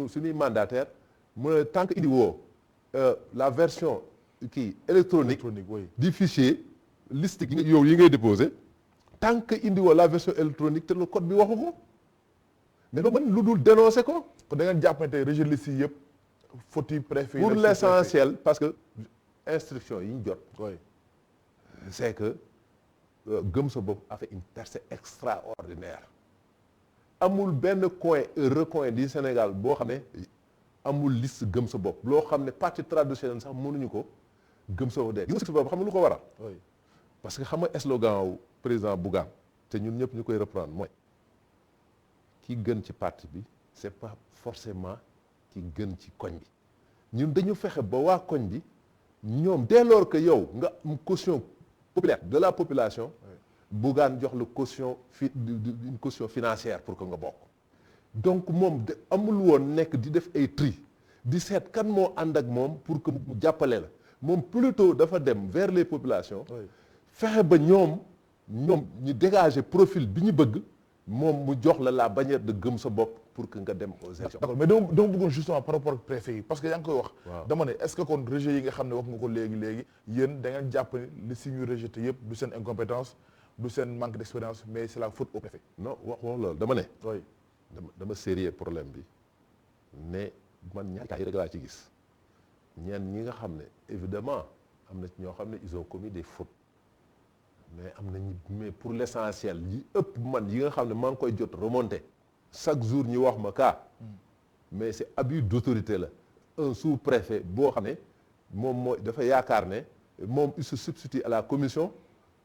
suñuy mandataire mu ne tant que indi woo la version électronique oui. du fichier liste yow yi ngay déposer tant que indi woo la version électronique te le code bi waxu ko mais doo mën lu dul dénoncer ko. kon da ngeen jàpp ne tey rejet liste yi yëpp faute préfet. pour l'essentiel parce que instruction yi ñu jot. oui c'est que Gëm Sa Bopp a fait une percée extraordinaire. amul benn recoin du Sénégal boo xam ne amul liste Gëm Sa Bopp loo xam ne parti traditionnel sax mënuñu ko Gëm Sa Bopp de Gëm Sa Bopp xam nga lu ko waral. oui parce que xam nga slogan wu président Bougane te ñun ñëpp ñu koy reprendre mooy ki gën ci parti bi c'est pas forcément ki gën ci koñ bi ñun dañu fexe ba waa koñ bi ñoom dès lors que yow nga am caution populaire de la population. Bougane jox la caution une caution financière pour que nga bokk. donc moom amul woon nekk di def ay tri di seet kan moo ànd ak moom pour que mu jàppale la moom plutôt dafa dem vers les populations. fexe ba ñoom ñu dégager profil bi ñu bëgg moom mu jox la bannière de Gëm Sa Bopp pour que nga dem aux élections. d'accord mais dama bëggoon justement par rapport ak préfet yi parce que yaa ngi koy wax. dama ne est-ce que kon rejet yi nga xam ne wax nga ko léegi yéen da ngeen jàpp ne li si ñu rejeté yëpp du seen incompétence du seen manque d'expérience mais c'est la faute au préfet. non wax loolu dama ne. oui dama sérieux problème bi ne man ñaari cas yi rek laa ci gis ñenn ñi nga xam ne évidemment am na ci ñoo xam ne ils ont commis des fautes mais am nañu mais pour l'essentiel yi ëpp man yi nga xam ne maa ngi koy jot remonté chaque jour ñu wax ma cas mais c'est abus d'autorité la un sous-préfet boo xam ne moom mooy dafa yaakaar ne moom il se substitue à la commission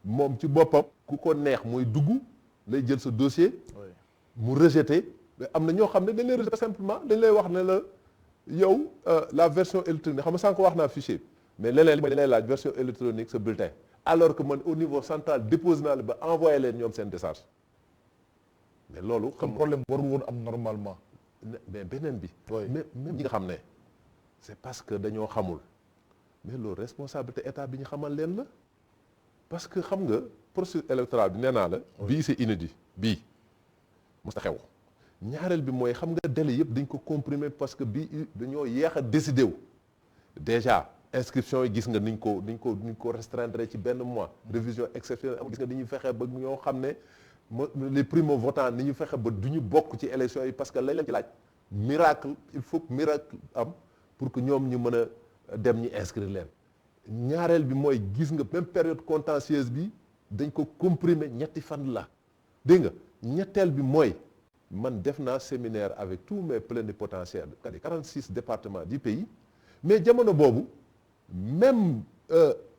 moom ci boppam ku ko neex mooy dugg lay jël sa dossier mu rejeté am na ñoo xam ne dañ lay rejeté simplement dañ lay wax ne la yow la version électronique xam nga sànq wax naa fichier mais leneen li mooy dañ lay laaj version électronique sa bulletin alors que man au niveau central déposé naa la ba envoyé leen ñoom seen décharge mais loolu. comme problème warul woon am normalement. mais beneen bi. même ñi nga xam ne c'est parce que dañoo xamul mais loolu responsabilité état bi ñu xamal leen la parce que xam nga processus électoral bi nee naa la. bii c'est inédit bii mos a xew. ñaareel bi mooy xam nga délai yëpp dañ ko comprimer parce que bii dañoo yéex a décidé wu déjà. inscription yi gis nga niñ ko restreindre ci benn mois. révision exceptionnelle am gis nga dañuy fexe ba ñoo xam ne les primo-votants ni ñu fexe ba du ñu bokk ci élection yi parce que lañ leen ci laaj miracle il faut que miracle am pour que ñoom ñu mën a dem ñu inscrire leen. ñaareel bi mooy gis nga même période contentieuse bi dañ ko comprimer ñetti fan la dégg nga ñetteel bi mooy man def naa séminaire avec tous mes plénipotentiaires des 46 départements du pays mais jamono boobu. même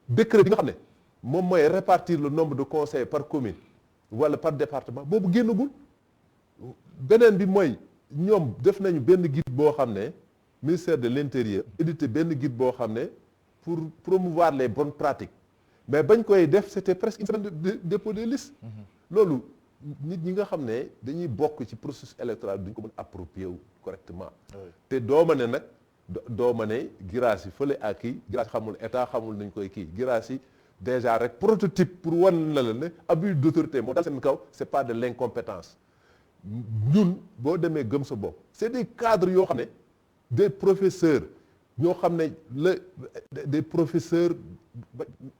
décret bi nga xam ne moom mooy répartir le nombre de conseillers par commune wala par département boobu génnagul beneen bi mooy ñoom def nañu benn guide boo xam ne ministère de l'intérieur édité benn guide boo xam ne pour promouvoir les bonnes pratiques mais bañ koy def c'était presque une semaine de dépôt des listes loolu nit ñi nga xam ne dañuy bokk ci processus électoral duñ ko mën approprier wu correctement te dooma ne nag doo ma ne Guirassy fële ak kii Guirassy xamul état xamul nañ koy kii Guirassy déjà rek prototype pour wan la ne abus d'autorité moo dal seen kaw c'est pas de l'incompétence. ñun boo demee gëm sa bopp c'est des cadres yoo xam ne des professeurs ñoo xam ne des professeurs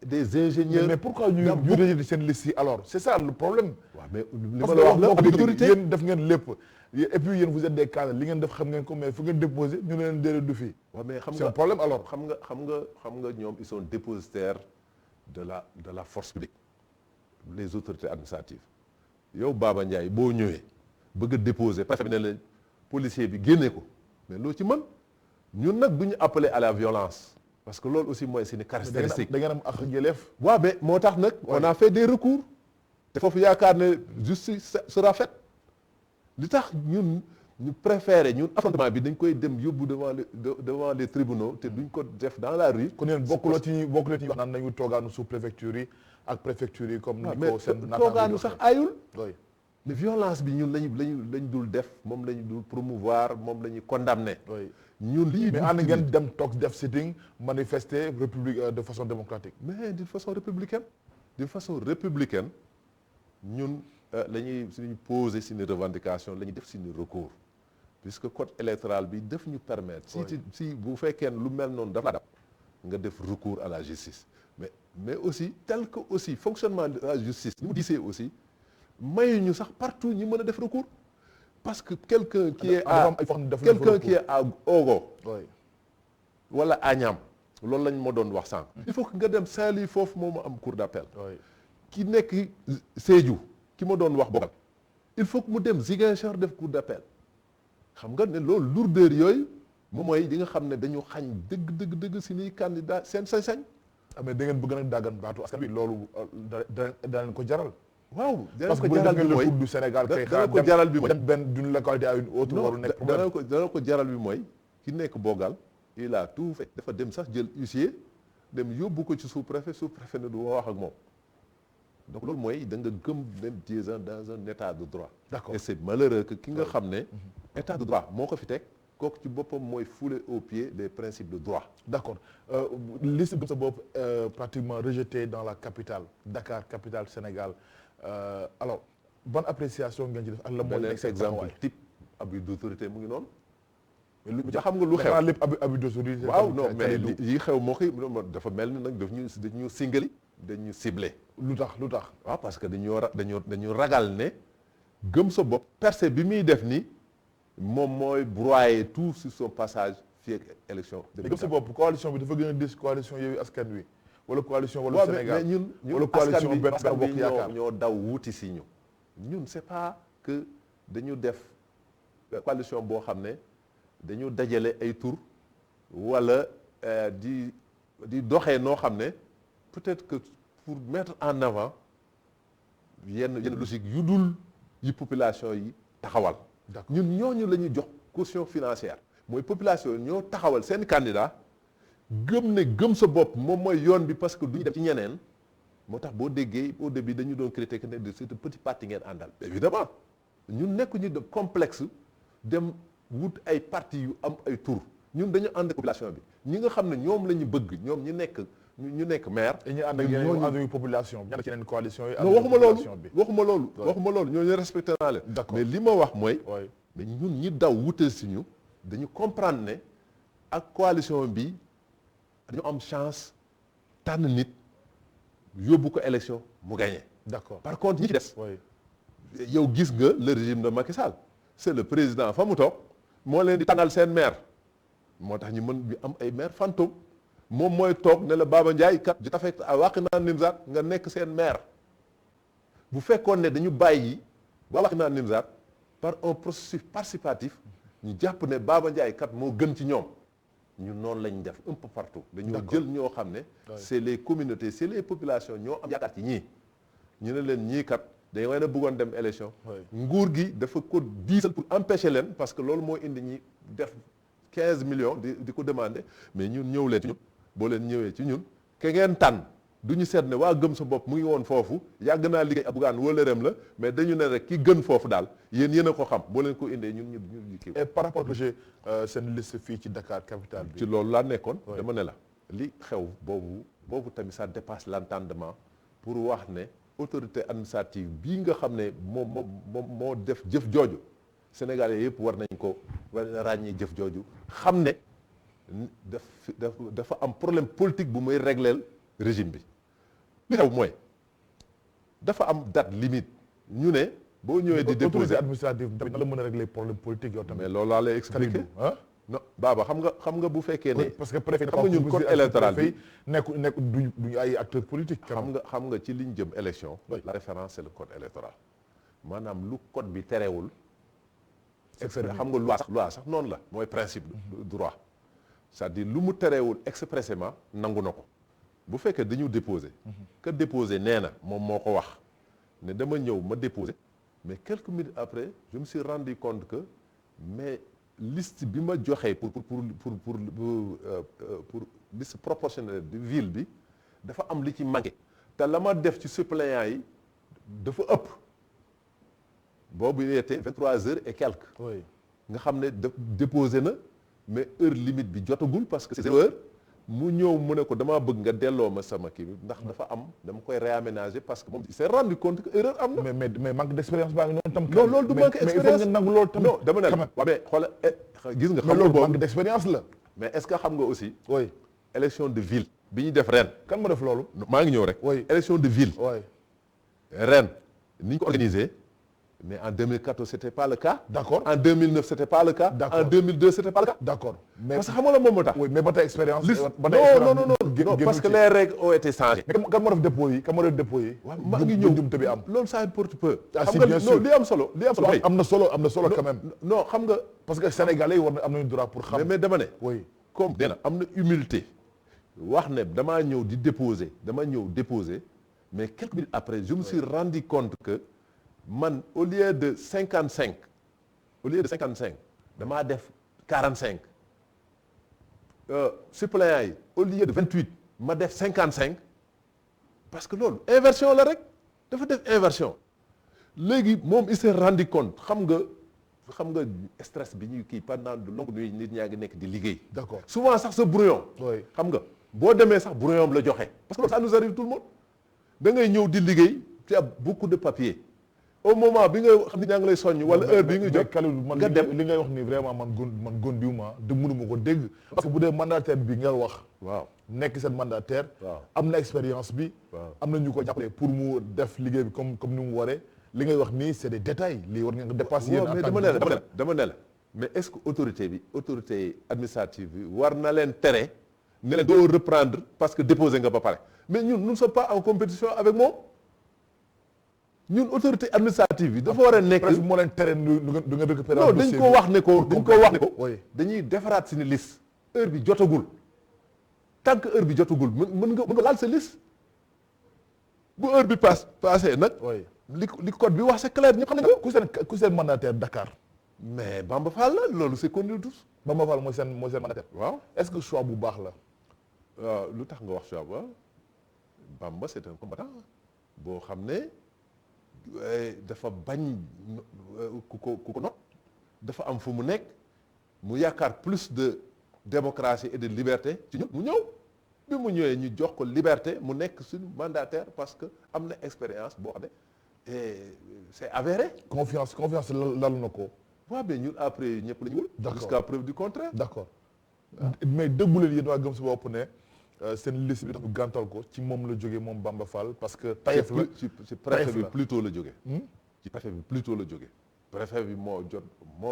des ingénieurs. mais pourquoi ñu rejeté seen liste yi alors c'est ça le problème. waaw mais li parce ma la wax la que autorité yéen def ngeen lépp et puis yéen vous êtes des cadres li ngeen def xam ngeen ko mais fu ngeen déposé ñu ne leen déedéet du fii. waaw mais xam c'est un nga problème alors. xam nga ñoom ils sont dépositaires de la force publique les autorités administratives yow Baba Ndiaye boo ñëwee bëgg a déposer préfet bi ne la policier bi génnee ko mais loo ci mën ñun nag bu ñu appeler à la violence parce que loolu aussi mooy seeni caractéristique. da ngeen am ak yelleef. waaw mais moo tax nag on a fait des recours te foofu yaakaar ne justice sera faite li tax ñun ñu préféré ñun affrontement bi dañ koy dem yóbbu devant les tribunaux te duñ ko def dans la rue. kon yéen bokkuloo ci wax naan nañu toogaanu sous préfecture yi ak préfecture yi comme ni ko seen toogaanu sax ayul. oui mais violence bi ñun lañ dul def moom lañu dul promouvoir moom la ñuy condamner. oui ñun lii mais ànd ngeen dem toog def sitting manifester république de façon démocratique. mais d'une façon républicaine ñun la ñuy suñu poser suñu revendication la ñuy def suñu recours puisque code électoral bi daf ñu permettre. si bu fekkee lu mel noonu dafa dab nga def recours à la justice mais aussi tel que aussi fonctionnement de la justice ni mu gisee aussi mayuñu sax partout ñi mën a def recours parce que quelqu'un qui est à Ogo wala à Niam loolu lañ ma doon wax sànq. il faut que nga dem Saint-Louis foofu moo ma am cour d'appel. ki nekk Sédhiou ki ma doon wax bokkal il faut que mu dem Ziguinchor def cour d'appel xam nga ne loolu lourdeur yooyu moom mooy di nga xam ne dañu xañ dëgg si ñuy candidat seen sañ-sañ. mais da ngeen bëgg nag daggan baatu askan bi loolu da leen ko jaral. waaw parce que bu ñu le du Sénégal kay dana ko jaral bi mooy dem benn d'une localité à une autre waru nekk dana ko jaral bi mooy ki nekk Bogal il a tout fait dafa dem sax jël huissier dem yóbbu ko ci sous-préfet ne du wax ak moom donc loolu mooy da nga gëm même dans un état de droit. d'accord et c'est malheureux que ki nga xam ne état de droit moo ko fi teg kooku ci boppam mooy fouler aux pieds des principes de droit. d'accord liste gëm sa bopp pratiquement rejetée dans la capitale Dakar capitale Sénégal alors bonne appréciation ngeen ci def ak la moo nekk exemple type abus d'autorité mu ngi noonu. mais lu xam nga lu xew lépp abus d'autorité. waaw non mais yi xew moo koy dafa mel ni nag dañu singali dañu ciblé. lu tax waaw parce que dañu ragal ne gëm sa bopp percée bi muy def ni moom mooy broyer tout sur son passage fii ak élection. gëm sa bopp coalition bi dafa gën a dis coalition Yewwi Askan Wi wala coalition wala Sénégal mais ñun coalition Benno askan Bokk bi Yaakaar ñoo daw wuti si ñun c'est pas que dañu def coalition boo xam ne dañu dajale ay tur wala di doxee noo xam ne peut-être que pour mettre en avant yenn logique yu dul yi population yi taxawal. ñun ñooñu la ñuy jox caution financière mooy population ñoo taxawal seen candidat gëm sa bopp moom mooy yoon bi parce que duñu dem ci ñeneen moo tax boo déggee au début dañu doon critiquer ne c'est un petit parti ngeen àndal. évidemment ñun nekkuñu de complexe dem wut ay parti yu am ay tur ñun dañu ànd ak population bi ñi nga xam ne ñoom la ñu bëgg ñoom ñu nekk maire. dañuy ànd ak yeneen population bi. ci yeneen coalition yi. non waxuma loolu ñooñu respecté naa leen. d'accord mais li ma wax mooy. mais ñun ñi daw wutal si ñu dañu comprendre ne ak coalition bi dañu am chance tànn nit yóbbu ko élection mu gagné. d'accord par contre ñi ci des. yow gis nga le régime de Macky Sall c'est le président fa mu toog moo leen di tànnal seen maire moo tax ñu am ay maire fantôme moom mooy toog ne la Baba Ndiaye kat ju tafet a Wakhinane Nimzatt nga nekk seen maire bu fekkoon ne dañu bàyyi waa Wakhinane Nimzatt par un processus participatif ñu jàpp ne Baba Ndiaye kat moo gën ci ñoom ñun noonu lañ def un peu partout. dañoo jël ñoo xam ne. c'est les communautés c'est les populations ñoo am yaakaar ci ñii ñu ne leen ñii kat. dañu leen a bëggoon dem élection. nguur gi dafa ko diisal pour empêcher leen parce que loolu moo indi ñi def 15 millions di ko demander mais ñun ñëw leen ci ñun boo leen ñëwee ci ñun ke ngeen tànn du ñu seet ne waa gëm sa bopp mu ngi woon foofu yàgg naa liggéey ab bugaan wëllëreem la mais dañu ne rek ki gën foofu daal yéen a ko xam boo leen ko indee ñun ñu kii. et par rapport au seen liste fii ci Dakar capitale bi. ci loolu laa nekkoon. dama ne la li xew boobu boobu tamit ça dépasse l'entendement pour wax ne autorité administrative bii nga xam ne moo def jëf jooju Sénégalais yëpp war nañ ko war ràññee jëf jooju xam ne dafa am problème politique bu muy régleel régime bi li xew mooy dafa am date limite ñu ne boo ñëwee di déposer autorité administrative tamit nan la mën a régler problème politique yow tamit. mais loolu laa lay expliquer non Baba xam nga bu fekkee ne. parce que préfet xam nga ñun code électoral bi nekk duñu ay acteurs politiques. xam nga ci liñ jëm élection. la référence c'est le code électoral maanaam lu code bi terewul. xam nga loi sax noonu la mooy principe droit c'est-à-dire lu mu terewul expressément nangu na ko bu fekkee dañu déposer. que déposer nee na moom moo ko wax ne dama ñëw ma déposer mais quelques minutes après je me suis rendu compte que mais liste bi ma joxee pour liste proportionnelle de ville bi dafa am li ci manqué te la ma def ci suppléants yi dafa ëpp boobu il était 23h et quelques. nga xam ne déposé na mais heure limite bi jotagul parce que c'est heure mu ñëw mu ne ko damaa bëgg nga delloo ma sama kii bi ndax dafa am dama koy réaménager parce que moom il s'est rendu compte que erreur am na. mais manque d'expérience baa ngi noonu tam. non loolu du manque expérience mais il faut nga nangu loolu tamit. non dama ne la waaw mais xoolal gis nga. mais loolu manque d'expérience la. mais est-ce que xam nga aussi. oui élection de ville. bi ñu def ren. kan ma def loolu. maa ngi ñëw rek. oui élection de ville. oui ren ni ñu ko organisé. mais en 2014 c'était pas le cas. D'accord. En 2009 c'était pas le cas. D'accord. En 2002 c'était pas le cas. D'accord. Mais parce que xam nga la moom moo tax. oui mais ba tey expérience. non parce que les règles ont été changées. mais kan moo def dépôt yi kan moo def dépôt yi. waaw maa ngi ñëw jumte bi am. loolu ça importe peu. ah si xam bien nga sûr li am solo am na solo quand même. non xam nga. parce que sénégalais yi war na am nañu droit pour xam. mais dama ne. oui comme nee na am na humilité. wax ne damaa ñëw di déposer mais quelques minutes après je me suis rendu compte que. man au lieu de 55 damaa def 45 suppléants yi au lieu de 28 ma def 55 parce que loolu inversion la rek dafa def inversion léegi moom il s'est rendu compte xam nga stress bi ñuy kii pendant de longues nuits nit ñaa ngi nekk di liggéey. d'accord souvent sax sa brouillon. oui xam nga boo demee sax brouillon la joxe parce que loolu ça nous arrive tout le monde da ngay ñëw di liggéey tu as beaucoup de papier. au moment bi nga xam ne ñaa ngi lay soññ wala heure bi nga jot nga dem li ngay wax ni vraiment man gondiwuma de mënuma ko dégg parce que bu dee mandataire bi nga wax waaw nekk seen mandataire waaw am na expérience bi am na ñu ko jàppale pour mu def liggéey bi comme ni mu waree li ngay wax nii c'est des détails lii war nga dépasser yéen mais dama ne la mais est-ce que autorité administrative bi war na leen tere ne leen doo reprendre parce que déposé nga ba pare mais ñun nous ne sommes pas en compétition avec moom ñun autorité administrative bi dafa war a nekk. presque moo leen tere du nga récupérer. non dañ ko wax ne ko dañuy defaraat suñu liste. heure bi jotagul tant que heure bi jotagul mën nga laal sa liste bu heure bi passé nag. li code bi wax c'est clair ñëpp xam nañ ko. ku seen mandataire Dakar. mais Bamba Fall la loolu c'est connu tous. Bamba Fall mooy seen mandataire. waaw est-ce que choix bu baax la. lu tax nga wax choix ba Bamba c'est un combattant boo xam ne. dafa bañ ku ko not dafa am fu mu nekk mu yaakaar plus de démocratie et de liberté ci ñun mu ñëw bi mu ñëwee ñu jox ko liberté mu nekk suñu mandataire parce que am na expérience boo xam ne c'est avéré. confiance lalu na ko. waaw mais ñun après ñëpp la ñu wul. d'accord jusqu'à preuve du contraire. d'accord mais déggu leen yéen waa gëm si bopp ne. seen liste bi tax ñu gàntal ko ci moom la jógee moom Bamba Fall parce que tayef la ci préfet bi plutôt la jógee ci préfet bi plutôt la jógee préfet bi moo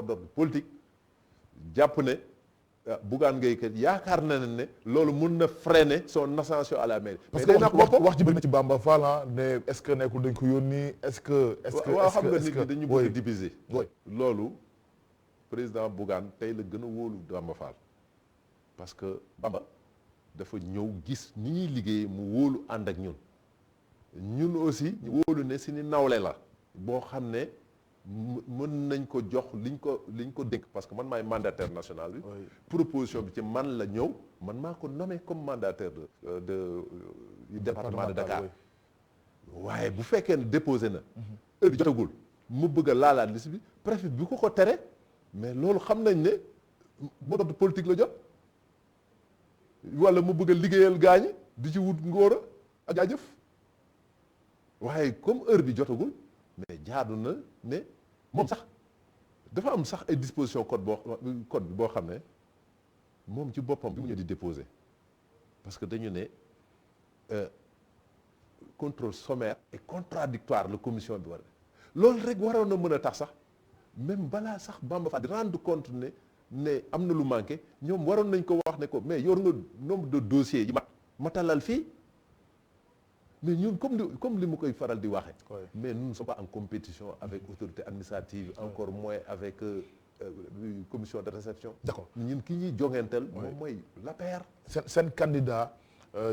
doon politique jàpp ne Bougane Gueye kat yaakaar na ne loolu mun na freiner son ascension à la mairie parce que wax ci bëri na ci Bamba Fall ne est-ce que nekkul dañ ko yónni est-ce que waaw xam nga nit ñi dañu bëgg a diviser loolu président Bougane tey la gën a wóolu Bamba Fall parce que Bamba dafa ñëw gis ni ñuy liggéey mu wóolu ànd ak ñun aussi ñu wóolu ne si ni nawle la boo xam ne mën nañ ko jox liñ ko dénk parce que man maay mandataire national bi proposition bi ci man la ñëw man maa ko nommé comme mandataire du département de Dakar waaye bu fekkee ne déposé na heure bi jotagul mu bëgg a laalaat liste bi préfet bi ko tere mais loolu xam nañ ne moo tax politique la jot wala mu bëgg a liggéeyal gaañi di ci wut ngóora ak jaajëf waaye comme heure bi jotagul mais jaadu na ne moom sax dafa am sax ay disposition code bi boo xam ne moom ci boppam bi mu ñëw di déposer parce que dañu ne contrôle sommaire et contradictoire la commission bi war a loolu rek waroon na mën a tax sax même balaa sax Bamba Fall di rendre compte ne am na lu manqué ñoom waroon nañ ko wax ne ko mais yor nga nombre de dossiers yi matalal fii mais ñun comme li mu koy faral di waxe mais nous ne sommes pas en compétition avec autorité administrative encore moins avec commission de réception. D'accord ñun ki ñuy jongenteel moom mooy l'APR. seen candidat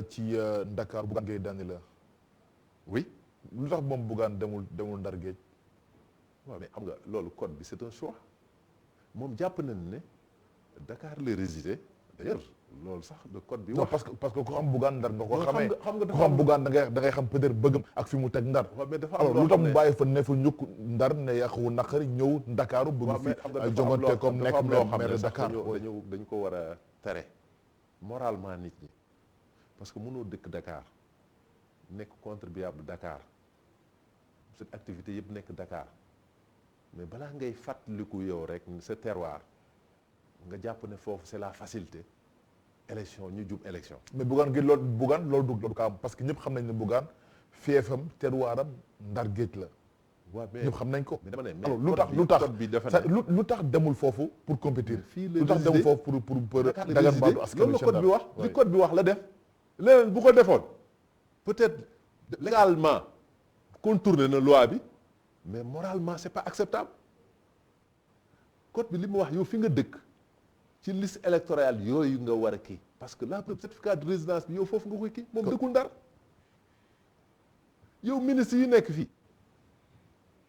ci Dakar Bougane Gueye Dany la. oui lu tax moom Bougane demul Ndar Géej. waaw mais xam nga loolu code bi c'est un choix moom jàpp nañ ne Dakar lay résider d'ailleurs loolu sax le code bi. non parce que ku xam Bougane Ndar nga ko xamee. xam nga ku xam Bougane da ngay xam peut-être bëggam ak fi mu teg Ndar. waaw mais dafa am alors lu tax mu bàyyi fa ne fa ñukk Ndar ne yàqu naqari ñëw Ndakaaru bëgg fi jongante comme nekk maire de Dakar. dañ ko war a tere moralement nit ñi parce que mënoo dëkk Dakar nekk contribuable Dakar cette activité yëpp nekk Dakar mais balaa ngay fàttaliku yow rek sa terroir nga jàpp ne foofu c'est la facilité élection ñu jub élection. mais Bougane gi loolu du ko am parce que ñëpp xam nañ ne Bougane fiefam terroiram Ndar Géej la. waaw mais ñëpp xam nañ ko. mais dama ne alors lu tax demul foofu pour compétir. lu tax demul foofu pour dagan baatu askan wi. loolu la code bi wax li code bi wax la def. leneen bu ko defoon peut-être légalement contourné na loi bi mais moralement c'est pas acceptable code bi li mu wax yow fi nga dëkk ci liste électorale yooyu nga war a kii parce que la preuve certificat de résidence bi yow foofu nga koy kii moom dëkkul Ndar yow ministre yi nekk fii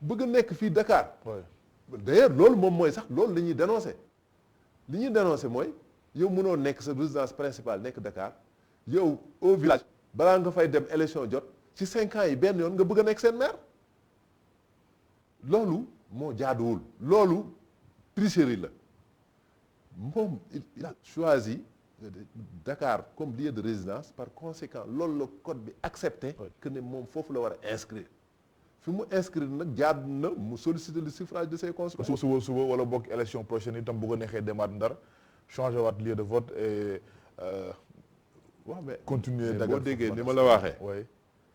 bëgg a nekk fii Dakar. d'ailleurs loolu moom mooy sax loolu la ñuy dénoncer li ñuy dénoncer mooy yow mënoo nekk sa résidence principale nekk Dakar yow au village balaa nga fay dem élection jot ci 5 ans yi benn yoon nga bëgg a nekk seen maire loolu moo jaaduwul loolu tricherie la moom il a choisi Dakar comme lieu de résidence par conséquent loolu la code bi accepté que ne moom foofu la war a inscrire fi mu inscrire nag jaadu na mu solliciter le suffrage de ses concitoyens. suba wala bokk élection prochaine itam bu ko neexee demaat Ndar changer waat lieu de vote et waaw mais continuer boo déggee ni ma la waxee. oui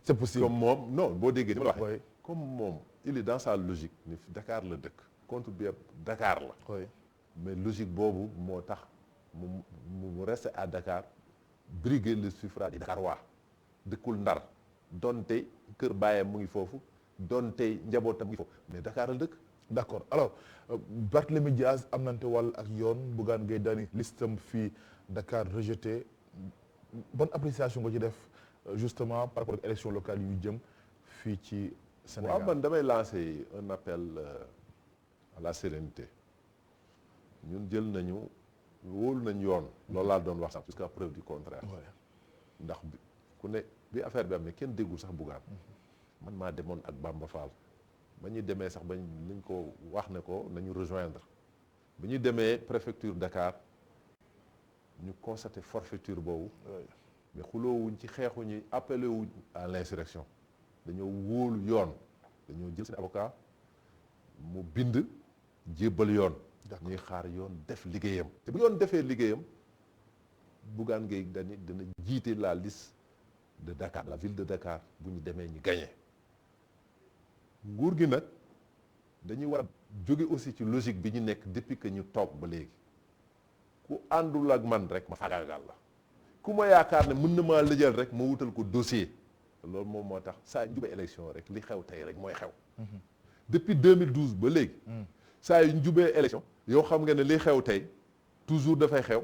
c'est possible comme moom non boo déggee ni ma la waxee. comme moom il est dans sa logique ni Dakar la dëkk contribuer Dakar la. oui mais logique boobu moo tax mu reste à Dakar briguer le suffrage des Dakarois dëkkul Ndar donte kër baayam mu ngi foofu donte njabootam mu ngi foofu mais Dakar la dëkk. d'accord alors Barthélémy Dias am nante wàll ak yoon Bougane Gueye Dany listam fii Dakar rejeté bonne appréciation nga ci def justement par rapport ak élection locale yu jëm fii ci Sénégal. waaw man damay lancer un appel à la sérénité ñun jël nañu wóolu nañ yoon loolu laa doon wax sax jusqu'à preuve du contraire. ndax ku ne bi affaire bi am ne kenn déggul sax Bougane man maa demoon ak Bamba Fall ba ñuy demee sax ba nañ ko wax ne ko nañu rejoindre ba ñuy demee préfecture Dakar ñu constaté forfaiture boobu mais xuloowuñ ci xeexuñu appelé wuñ à l'insurrection dañoo wóolu yoon dañoo jël seen avocat mu bind jébbal yoon ñuy xaar yoon def liggéeyam te bu yoon defee liggéeyam Bougane Gueye Dany dana jiite la liste de Dakar la ville de Dakar bu ñu demee ñu gagné nguur gi nag dañuy war a jóge aussi ci logique bi ñu nekk depuis que ñu toog ba léegi ku àndul ak man rek ma fagaagal la ku ma yaakaar ne mën na maa lëjal rek ma wutal ko dossier loolu moom moo tax saa yu ñu jubee élection rek li xew tey rek mooy xew depuis 2012 ba léegi saa yu ñu jubee élection yow xam nga ne li xew tey toujours dafay xew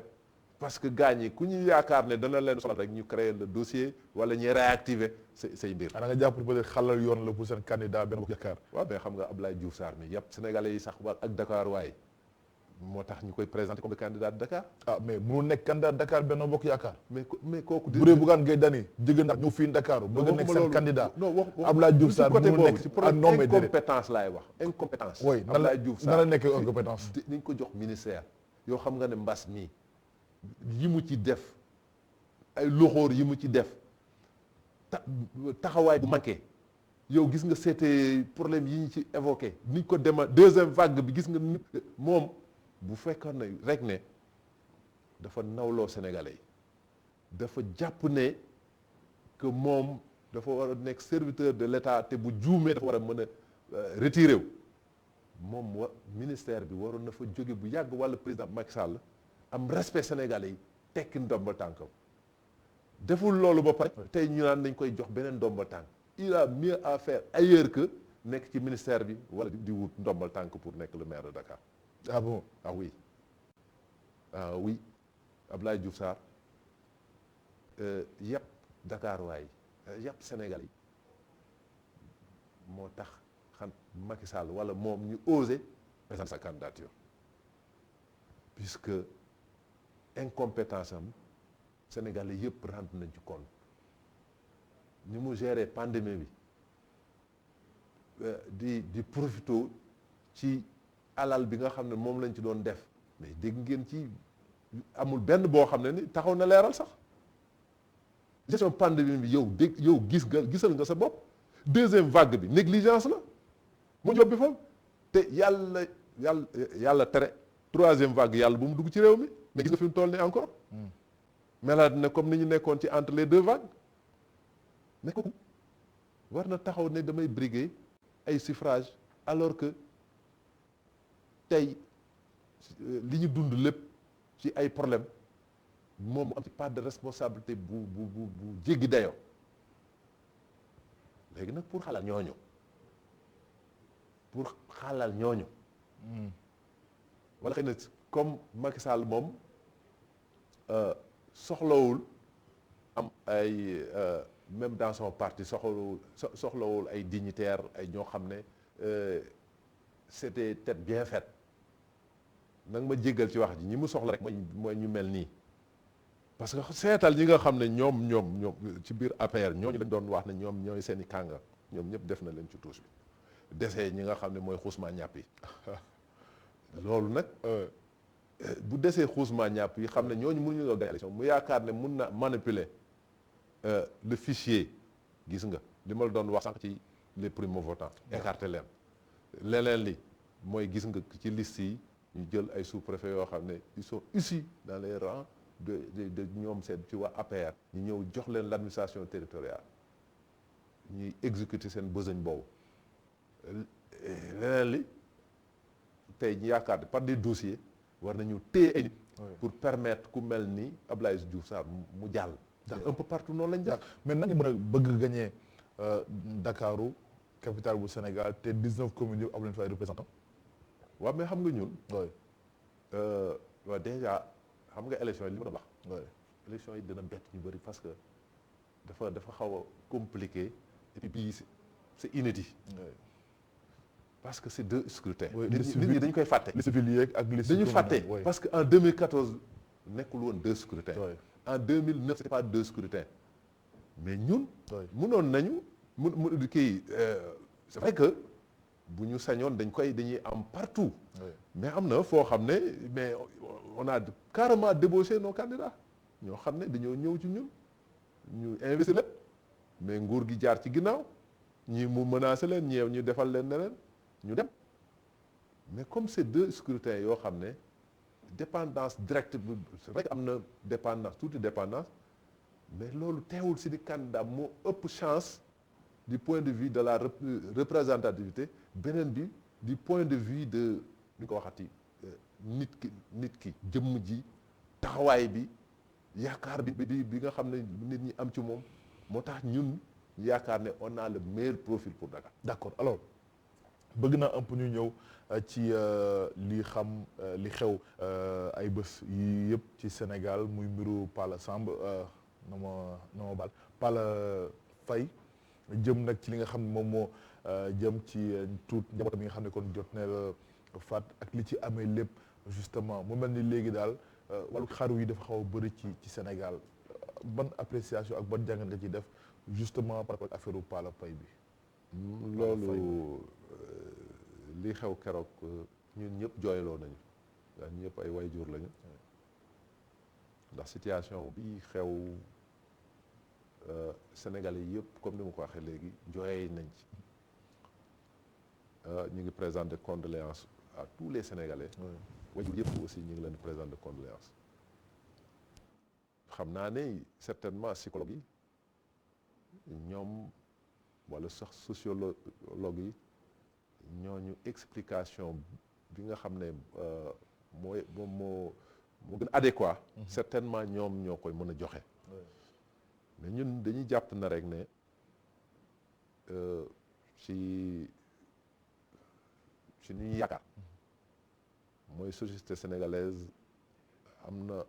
parce que gaañ yi ku ñu yaakaar ne dana leen soxla rek ñu créer le dossier wala ñuy réactiver say mbir. da nga jàpp peut-être xalal yoon la pour seen candidat benn bokk yaakaar. waaw mais xam nga Abdoulaye Diouf Sarr mi yëpp sénégalais yi sax waa ak Dakar waaye moo tax ñu koy présenter comme le candidat de Dakar. ah mais mënul nekk candidat Dakar benn bokk yaakaar. mais kooku. bu dee Bougane Gueye Dany jóge ndax ñëw fii Dakar. bëgg a nekk seen candidat. non wax Abdoulaye Diouf Sarr mënul nekk ak non mais incompétence laay wax incompétence. oui Abdoulaye Diouf Sarr nan la nekkee incompétence. niñ ko jox ministère yoo xam nga ne mbas mi yi mu ci def ay loxoor yi mu ci def taxawaay bu manqué yow gis nga c'était problème yi ñu ci évoqué niñ ko dema deuxième vague bi gis nga moom bu fekkoon ne rek ne dafa nawloo sénégalais yi dafa jàpp ne que moom dafa war a nekk serviteur de l'État te bu juumee dafa war a mën a retiré wu moom ministère bi waroon na fa jóge bu yàgg walla président Macky Sall am respect sénégalais yi tekki ndomba tànkam deful loolu ba pare tey ñu naan nañ koy jox beneen ndomba tànk il a mieux à faire ailleurs que nekk ci ministère bi wala di wut ndombal tànk pour nekk le maire de Dakar. Ah bon? Ah oui. Ah oui. Abdoulaye Diouf Sarr yëpp Dakar waay yëpp Sénégal yi moo tax xam Macky Sall wala moom ñu osé présenter sa candidature puisque incompétence am Sénégalais yëpp rendre nañ ci compte ni mu gérer pandémie bi di profito ci alal bi nga xam ne moom lañ ci doon def mais dégg ngeen ci amul benn boo xam ne ni taxaw na leeral sax gestion pandémie bi yow gisal nga sa bopp deuxième vague bi négligence la mu jóg bi foofu te yàlla tere troisième vague yàlla bu mu dugg ci réew mi mais gis nga fi mu toll ni encore melaat na comme ni ñu nekkoon ci entre les deux vagues mais kooku war na taxaw ne damay briguer ay suffrage alors que tey li ñu dund lépp ci ay problème moom mu am ci part de responsabilité bu jéggi dayoo léegi nag pour xalal ñooñu wala xëy na comme Macky Sall moom soxlawul am ay même dans son parti soxlawul ay dignitaires ay ñoo xam ne c'était tête bien faite nag ma jéggal ci wax ji ñi mu soxla rek mooy ñu mel nii parce que seetal ñi nga xam ne ñoom ci biir APR ñooñu lañ doon wax ne ñoom ñooy seeni kànga ñoom ñëpp def na leen ci tuus bi desee ñi nga xam ne mooy xuusma ñàpp yi loolu nag bu desee xuusma ñàpp yi xam ne ñooñu mënuñu la gañ élection mu yaakaar ne mun na manipuler le fichier gis nga li ma la doon wax sànq ci les primo-votants écarter leen leneen li mooy gis nga ci liste yi ñu jël ay sous-préfets yoo xam ne ils sont issus dans les rangs de ñoom seen ci waa APR ñu ñëw jox leen l'administration territoriale ñuy exécuter seen besogne boobu leneen li tey ñu yaakaar ne par des dossiers war nañu téye ay nit pour permettre ku mel ni Abdoulaye Diouf Sarr mu jàll un peu partout noonu lañ jàll mais nan nga mën a bëgg gagner Dakaru capitale bu Sénégal te 19 communes yëpp am leen fa ay représentants. waaw mais xam nga ñun waaw déjà xam nga élection yi li ma doon wax élection yi dina bett ñu bëri parce que dafa xaw a compliqué et puis c'est inédit parce que c'est deux scrutins nit ñi dañu koy fàtte liste civile ak liste dañu fàtte parce que en 2014 nekkul woon deux scrutins en 2009 c'était pas deux scrutins mais ñun mënoon nañu mu kii c'est vrai que bu ñu sañoon dañuy am partout mais am na foo xam ne mais on a carrément débauché nos candidats ñoo xam ne dañoo ñëw ci ñun ñu investir leen mais nguur gi jaar ci ginnaaw ñii mu menacé leen ñeew ñu defal leen neneen ñu dem mais comme c'est deux scrutins yoo xam ne dépendance directe bi c'est vrai que am na dépendance tuuti dépendance mais loolu teewul si di candidat moo ëpp chance du point de vue de la représentativité beneen bi du point de vue de ni ko waxati nit ki jëmm ji taxawaay bi yaakaar bi nga xam ne nit ñi am ci moom moo tax ñun yaakaar ne on a le meilleur profil pour Dakar. D'accord alors bëgg naa un peu ñu ñëw ci li xew ay bés yi yëpp ci Sénégal muy mbiru Palla Samb na ma baal Palla Faye jëm nag ci li nga xam ne moom moo jëm ci tuut njabootam yi nga xam ne kon jot na faat ak li ci amee lépp justement mu mel ni léegi daal wàllu xaru yi dafa xaw a bëri ci Sénégal ban appréciation ak ban jàngat nga ci def justement par rapport ak affaire Palla Faye bi. loolu li xew keroog ñun ñëpp jooyloo nañu ndax ñëpp ay wayjur lañu ndax situation bi xew Sénégalais yëpp comme ni ma ko waxee léegi jooyee nañ ci ñu ngi présenter condoléances à tous les Sénégalais. wajur yëpp aussi ñu ngi leen di présenter condoléances. xam naa ne certainement psychologue yi ñoom wala sax sociologue yi ñooñu explication bi nga xam ne moo gën a adéquat. certainement ñoom ñoo koy mën a joxe. mais ñun dañuy jàpp na rek ne ci ñuy yaakaar mooy société sénégalaise am na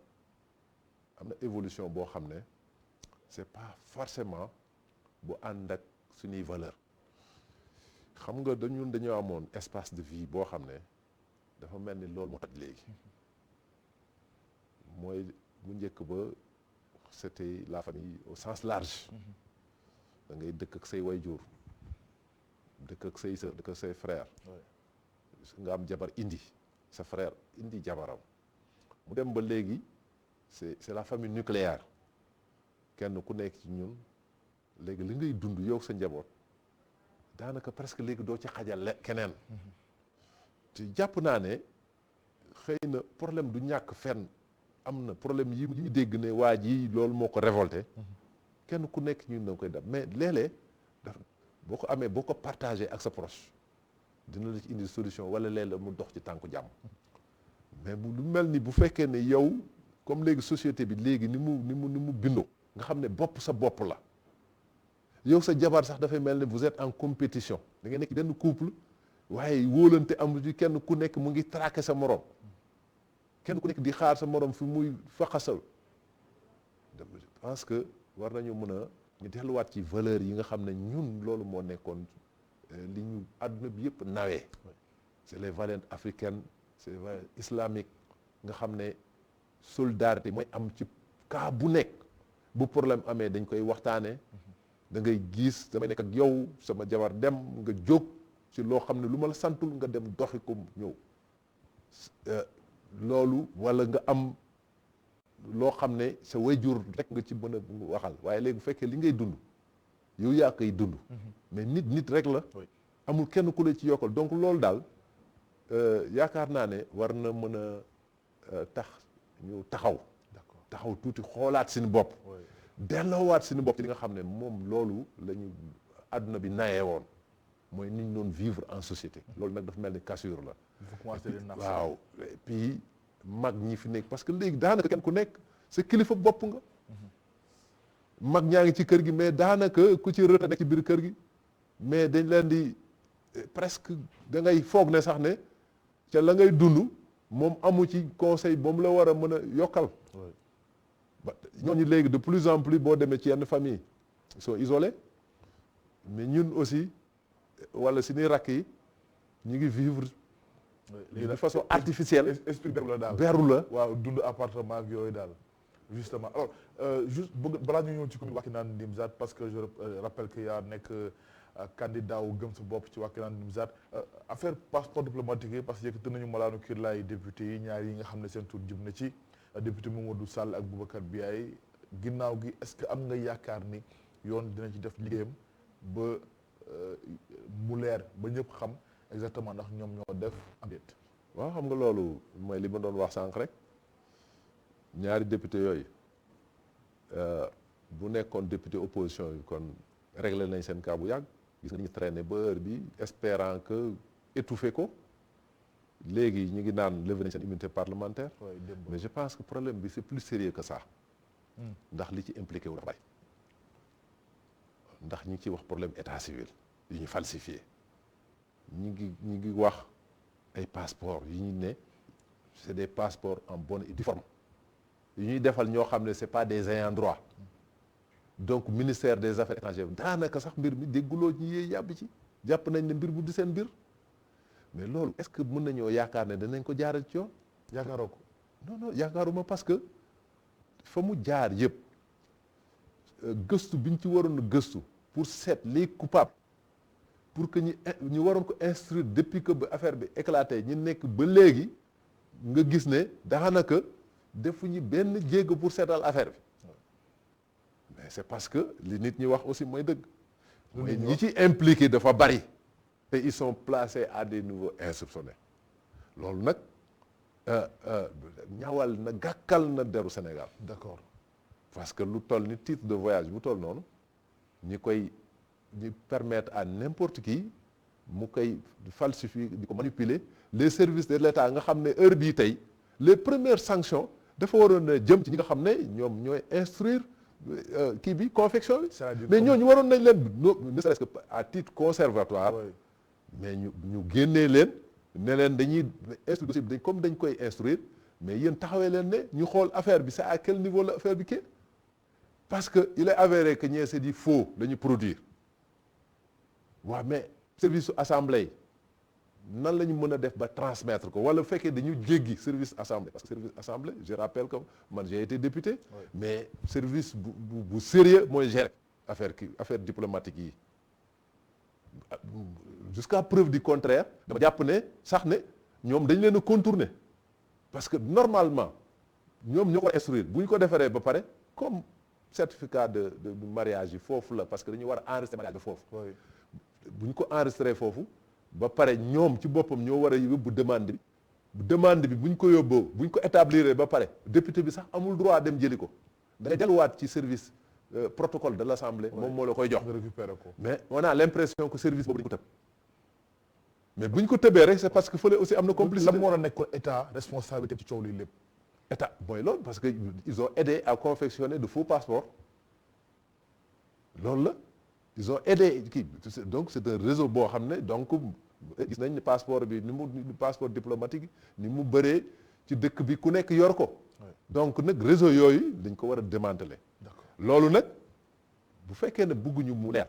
évolution boo xam ne c'est pas forcément bu ànd ak suñuy valeur xam nga dañoo amoon espace de vie boo xam ne dafa mel ni loolu moo toj léegi mooy bu njëkk ba c'était la famille au sens large. da ngay dëkk ak say wayjur dëkk ak say sœur dëkk ak say frère nga am jabar indi sa frère indi jabaram mu dem ba léegi c'est la famille nucléaire kenn ku nekk ci ñun léegi li ngay dund yow sa njaboot daanaka presque léegi doo ci xajal keneen te jàpp naa ne xëy na problème du ñàkk fenn am na problème yi ñu dégg ne waa ji loolu moo ko révolté kenn ku nekk ñun na koy def mais léeg-léeg boo ko amee boo ko partagé ak sa proche dina la ci indi solution wala léeg-léeg mu dox ci tànku jàmm mais lu mel ni bu fekkee ne yow comme léegi société bi léegi ni mu bindoo nga xam ne bopp sa bopp la yow sa jabar sax dafay mel ne vous êtes en compétition da nga nekk benn couple waaye wóolante am ci kenn ku nekk mu ngi traqué sa morom kenn ku nekk di xaar sa morom fi muy faxasal je pense que war nañu mën a ñu delluwaat ci valeur yi nga xam ne ñun loolu moo nekkoon li ñu àdduna bi yëpp nawee c'est les valeurs africaines c'est les valeurs islamiques nga xam ne solidarité mooy am ci cas bu nekk bu problème amee dañ koy waxtaanee da ngay gis damay nekk ak yow sama jabar dem nga jóg ci loo xam ne lu ma la santul nga dem doxi ko ñëw loolu wala nga am loo xam ne sa wayjur rek nga ci mën a waxal waaye léegi bu fekkee li ngay dund yow yaa koy dund mais nit rek la amul kenn ku la ci yokkal donc loolu daal yaakaar naa ne war na mën a tax ñu taxaw tuuti xoolaat suñu bopp delloowaat suñu bopp ci li nga xam ne moom loolu la ñu àdduna bi nayee woon mooy ni ñu doon vivre en société loolu nag dafa mel ni cassure la waaw et puis mag ñi fi nekk parce que léegi daanaka kenn ku nekk sa kilifa bopp nga mag ñaa ngi ci kër gi mais daanaka ku ci rëta nekk ci biir kër gi mais dañ leen di presque da ngay foog ne sax ne ca la ngay dund moom amu ci conseil ba mu la war a mën a yokkal ba ñooñu léegi de plus en plus boo demee ci yenn famille ils sont isolés mais ñun aussi wala suñuy rakk yi ñu ngi vivre de façon artificielle esprit beru la daal beru la waaw dund appartement ak yooyu daal justement alors juste balaa ñu ñëw ci commune Wakhinane Nimzatt parce que je rappelle que yaa nekk candidat wu gëm sa bopp ci Wakhinane Nimzatt affaire passeport diplomatique yi parce que yëkkati nañu malaanu kiirlaay député yi ñaar yi nga xam ne seen tur jub na ci député Mamadou Sall ak Boubacar Biaye ginnaaw gi est-ce que am nga yaakaar ni yoon dina ci def liggéeyam ba mu leer ba ñëpp xam exactement ndax ñoom ñoo def am déet. waaw xam nga loolu mooy li ma doon wax sànq rek ñaari député yooyu bu nekkoon député opposition yi kon réglé nañ seen cas bu yàgg gis nga ñu traîné ba heure bi espérant que étouffé ko léegi ñu ngi naan levé nañ seen immunité parlementaire mais je pense que problème bi c'est plus sérieux que ça ndax li ci impliqué wu dafa bari ndax ñi ngi ciy wax problème état civil yu ñu falsifié ñi ngi wax ay passeports yu ñu ne c'est des passeports en bonne et due forme yu ñuy defal ñoo xam ne c'est pas des ayants droit donc ministère des affaires étrangères daanaka sax mbir mi dégguloo ñi yee yàbbi ci jàpp nañ ne mbir bu di seen mbir mais loolu est-ce que mën nañoo yaakaar ne danañ ko jaaral ci yoon. yaakaaroo ko. non yaakaaruma parce que fa mu jaar yëpp gëstu bi ñu ci waroon a gëstu pour seet les coupables pour que ñu waroon ko instruire depuis que ba affaire bi éclaté ñi nekk ba léegi nga gis ne daanaka defuñu benn jéego pour seetal affaire bi mais c'est parce que li nit ñi wax aussi mooy dëgg. mooy ñi ci impliqué dafa bari. te ils sont placés à des niveaux insoupçonnés. loolu nag ñaawal na gàkkal na deru Sénégal. d'accord parce que lu toll ni titre de voyage bu toll noonu ñi permettre à n'importe qui mu koy falsifier di ko manipuler les services de l'État nga xam ne heure bii tey les premières sanctions dafa waroon a jëm ci ñi nga xam ne ñoom ñooy instruire kii bi confection bi. mais ñooñu waroon nañ leen ne serait-ce que à titre conservatoire. Oui. mais ñu génnee leen ne leen dañuy instruire dossier bi comme dañ koy instruire mais yéen taxawee leen ne ñu xool affaire bi c'est à quel niveau la affaire bi kii parce que il est avéré que ñee c'est du faux la ñu produire waaw mais service su assemblée nan la ñu mën a def ba transmettre ko wala bu fekkee dañu jéggi service assemblée parce que service assemblée je rappelle que man j'ai été député. Oui. mais service bu sérieux mooy gérer affaire diplomatique yi. jusqu'à preuve du contraire dama jàpp ne sax ne ñoom dañ leen a contourner parce que normalement ñoom ñoo ko instruire bu ñu ko defaree ba pare comme certificat de mariage yi foofu la parce que dañu war a enregistrer mariage bi foofu. bu ñu ko enregistrer foofu ba pare ñoom ci boppam ñoo war a yóbbu demande bi bu ñu ko yóbboo bu ñu ko établir ba pare député bi sax amul droit dem jëli ko da ngay delluwaat ci service protocole de l'Assemblée. moom moo la koy jox récupérer ko. mais on a l'impression que service boobu dañu ko tëb mais bu ñu ko tëbee rek c'est parce que fële aussi am na complicité. lan moo war a nekk état responsabilité ci coow lii lépp. état mooy loolu parce que ils ont aidé à confectionner de faux passeports loolu la ils ont aidé kii donc c'est un réseau boo xam ne donc gis nañ ne passeport bi passeport diplomatique ni mu bëree ci dëkk bi ku nekk yor ko. donc nag réseau yooyu dañ ko war a démanteler. loolu nag bu fekkee ne bëgguñu mu leer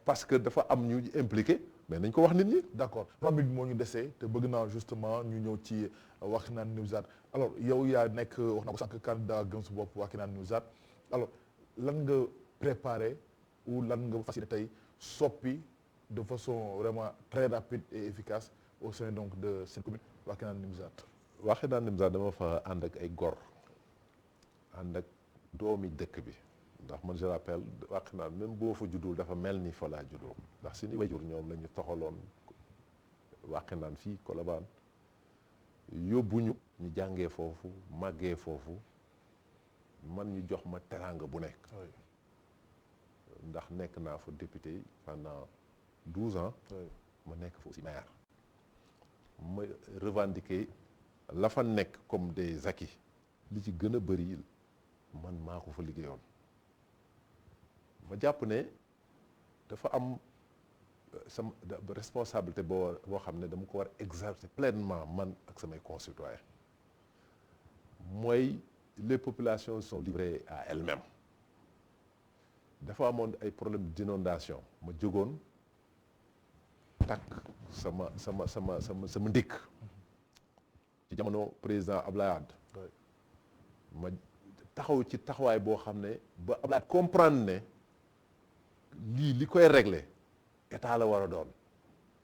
parce que dafa am ñu impliqué mais nañ ko wax nit ñi. d'accord 3 minutes moo ñu desee te bëgg naa justement ñu ñëw ci Wakhinane Nimzatt alors yow yaa nekk wax na ko sànq candidat gëm sa bopp Wakhinane Nimzatt alors lan nga préparé ou lan nga fas yéene tey soppi de façon vraiment très rapide et efficace au sein donc de cette commune Wakhinane Nimzatt. Wakhinane Nimzatt dama fa ànd ak ay gor. ànd ak doomi dëkk bi ndax man je rappelle Wakhinane même boo fa juddul dafa mel ni fa laa juddoo ndax suñu wayjur ñoom la ñu toxaloon Wakhinane fii Colobane yóbbuñu ñu jàngee foofu màggee foofu man ñu jox ma teraanga bu nekk. ndax nekk naa fa député pendant 12 ans. ma nekk fa aussi maire. ma revendiquer la fa nekk comme des acquis li ci gën a bëri. man maa ko fa liggéeyoon ma jàpp ne dafa am sama responsabilité boo xam ne dama ko war exercer pleinement man ak samay concitoyens mooy les populations sont livrées à elles-mêmes dafa amoon ay problèmes d'inondation ma jógoon takk sama ndikk ci jamono président Abdoulaye Wade ma taxaw ci taxawaay boo xam ne ba Abdoulaye comprendre ne li koy régler état la war a doon